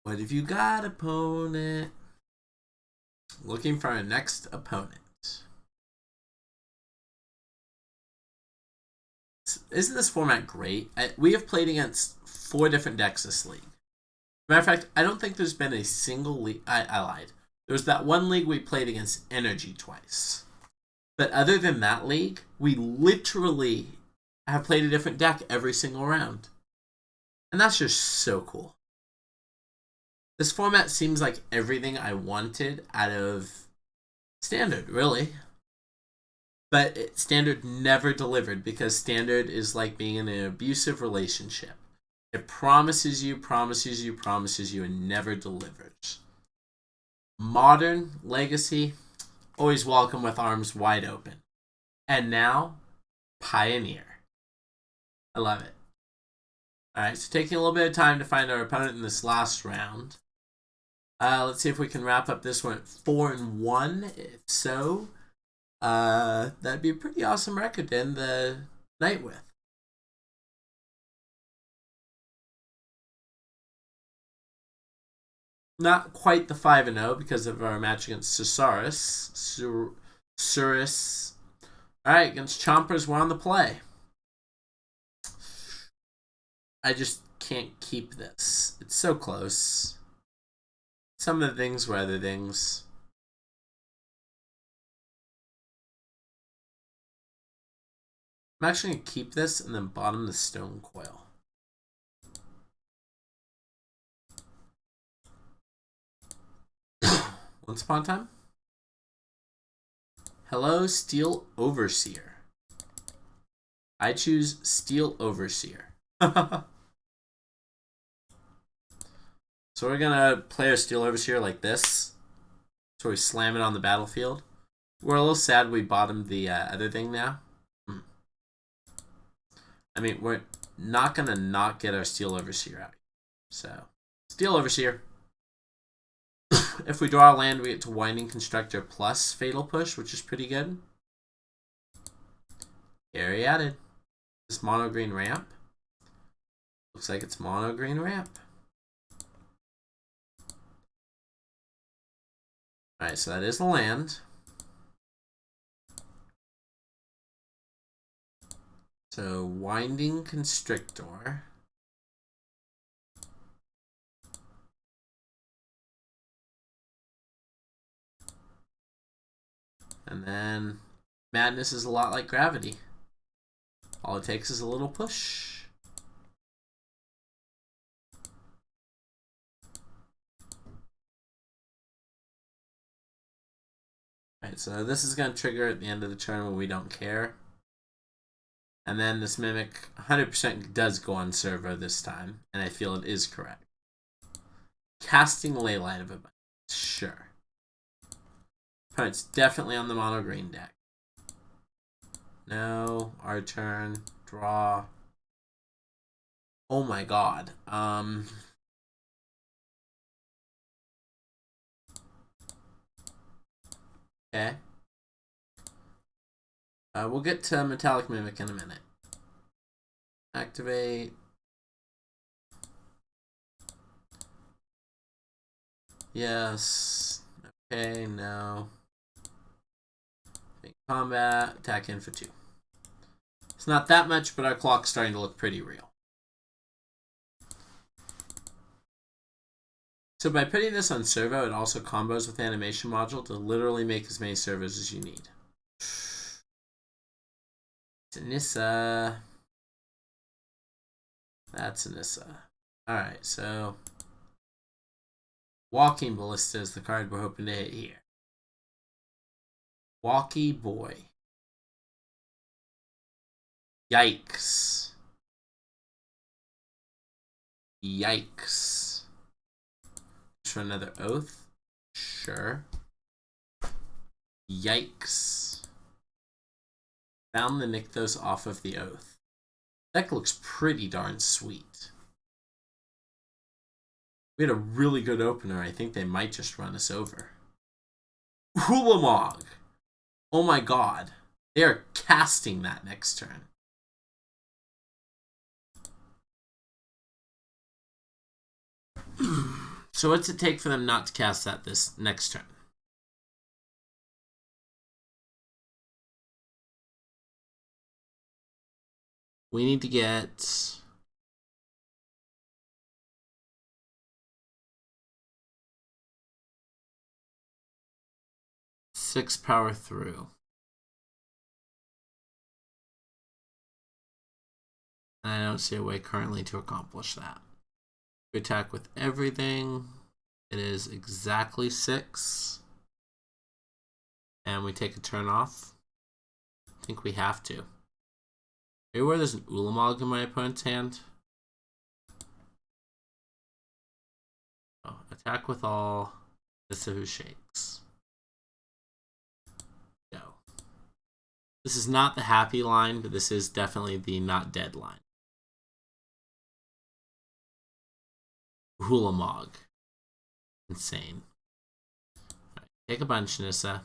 [SPEAKER 1] What have you got, opponent? Looking for our next opponent. Isn't this format great? We have played against 4 different decks this league. Matter of fact, I don't think there's been a single league. I lied. There was that one league we played against Energy twice. But other than that league, we literally have played a different deck every single round. And that's just so cool. This format seems like everything I wanted out of Standard, really. But Standard never delivered, because Standard is like being in an abusive relationship. It promises you, and never delivers. Modern, Legacy, always welcome with arms wide open. And now, Pioneer. I love it. Alright, so taking a little bit of time to find our opponent in this last round. Let's see if we can wrap up this one at 4-1. If so, that'd be a pretty awesome record to end the night with. Not quite the 5-0 because of our match against Surus. Alright, against Chompers, we're on the play. I just can't keep this. It's so close. Some of the things were other things. I'm actually going to keep this and then bottom the stone coil. Once upon a time. Hello, Steel Overseer. I choose Steel Overseer. So we're gonna play our Steel Overseer like this. So we slam it on the battlefield. We're a little sad we bottomed the other thing now. I mean, we're not gonna not get our Steel Overseer out. So, Steel Overseer. If we draw a land, we get to Winding Constructor plus Fatal Push, which is pretty good. Area added. This mono green ramp. Looks like it's mono green ramp. Alright, so that is the land. So, Winding Constrictor. And then Madness is a lot like Gravity. All it takes is a little push. Alright, so this is going to trigger at the end of the turn when we don't care. And then this Mimic 100% does go on servo this time, and I feel it is correct. Casting Leyline of Abundance. Sure. It's definitely on the mono green deck. No, our turn. Draw. Oh my god. Okay. We'll get to Metallic Mimic in a minute. Activate. Yes. Okay, no. Make combat. Attack in for 2. It's not that much, but our clock's starting to look pretty real. So by putting this on servo, it also combos with animation module to literally make as many servos as you need. It's Anissa. That's Anissa. Alright, so Walking Ballista is the card we're hoping to hit here. Walkie Boy. Yikes. Yikes. Just for another oath? Sure. Yikes. Found the Nykthos off of the oath. That looks pretty darn sweet. We had a really good opener. I think they might just run us over. Hulamog. Oh my god. They are casting that next turn. So what's it take for them not to cast that this next turn? We need to get 6 power through. And I don't see a way currently to accomplish that. We attack with everything. It is exactly 6. And we take a turn off. I think we have to. Maybe where there's an Ulamog in my opponent's hand. Oh, attack with all. This is who shakes. Go. This is not the happy line, but this is definitely the not dead line. Ulamog. Insane. Right, take a bunch, Nissa.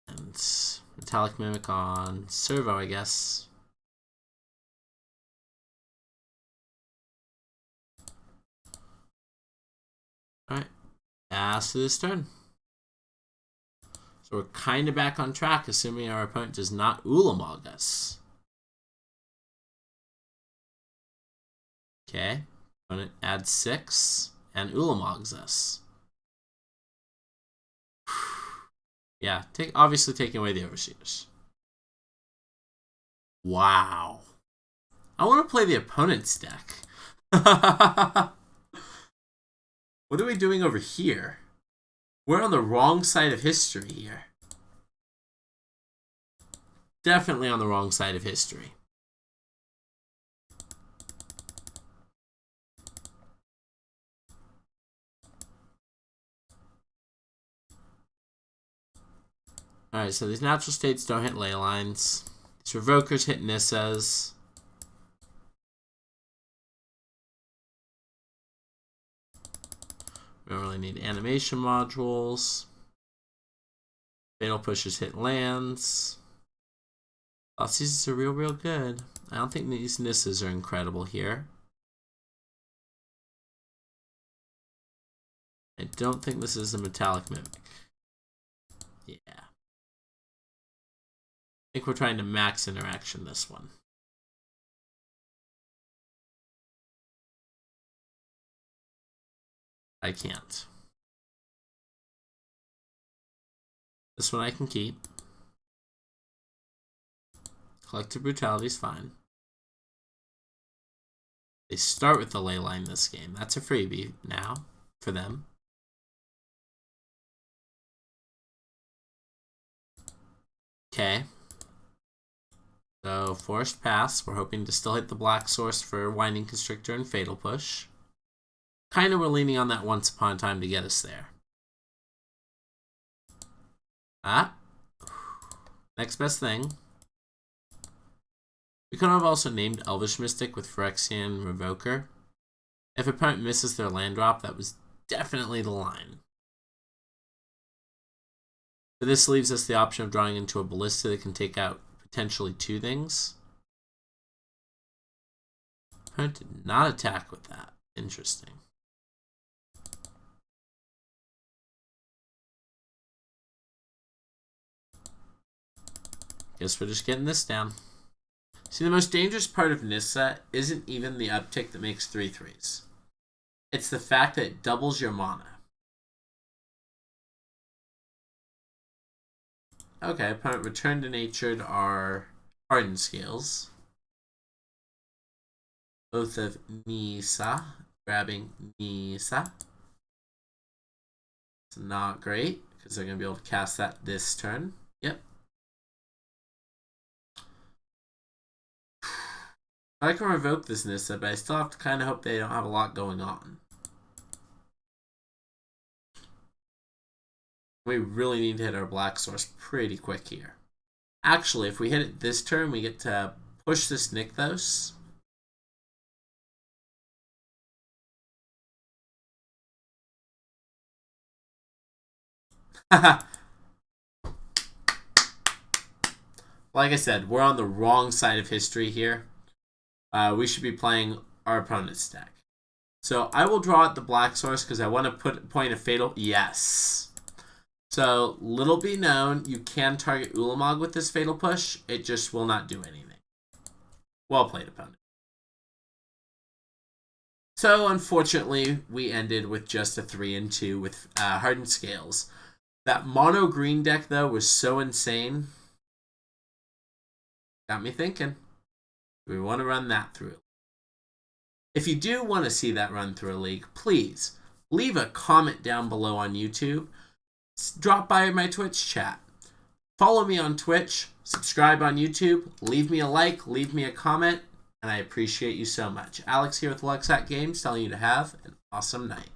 [SPEAKER 1] And Metallic Mimic on servo, I guess. Pass to this turn. So we're kind of back on track, assuming our opponent does not Ulamog us. Okay. Opponent adds 6 and Ulamogs us. Yeah, obviously taking away the Overseers. Wow. I want to play the opponent's deck. What are we doing over here? We're on the wrong side of history here. Definitely on the wrong side of history. Alright, so these natural states don't hit ley lines. These revokers hit Nissas. We don't really need animation modules. Fatal pushes hit lands. These are real good. I don't think these Nissas are incredible here. I don't think this is a metallic mimic. Yeah. I think we're trying to max interaction this one. I can't. This one I can keep. Collective Brutality is fine. They start with the ley line this game. That's a freebie now for them. Okay. So, Forced Pass. We're hoping to still hit the black source for Winding Constrictor and Fatal Push. Kind of we're leaning on that Once Upon a Time to get us there. Next best thing. We could have also named Elvish Mystic with Phyrexian Revoker. If opponent misses their land drop, that was definitely the line. But this leaves us the option of drawing into a Ballista that can take out potentially 2 things. Opponent did not attack with that. Interesting. Guess we're just getting this down. See, the most dangerous part of Nissa isn't even the uptick that makes 3/3s. It's the fact that it doubles your mana. Okay, opponent Return to Natured are Hardened Scales. Oath of Nissa. Grabbing Nissa. It's not great, because they're going to be able to cast that this turn. Yep. I can revoke this Nissa, but I still have to kind of hope they don't have a lot going on. We really need to hit our black source pretty quick here. Actually, if we hit it this turn, we get to push this Nykthos. Like I said, we're on the wrong side of history here. We should be playing our opponent's deck. So I will draw out the black source because I want to point a fatal. Yes. So little be known, you can target Ulamog with this fatal push. It just will not do anything. Well played, opponent. So unfortunately, we ended with just a 3-2 with Hardened Scales. That mono green deck though was so insane. Got me thinking. We want to run that through. If you do want to see that run through a league, please leave a comment down below on YouTube. Drop by my Twitch chat. Follow me on Twitch. Subscribe on YouTube. Leave me a like. Leave me a comment. And I appreciate you so much. Alex here with Lucksack Games telling you to have an awesome night.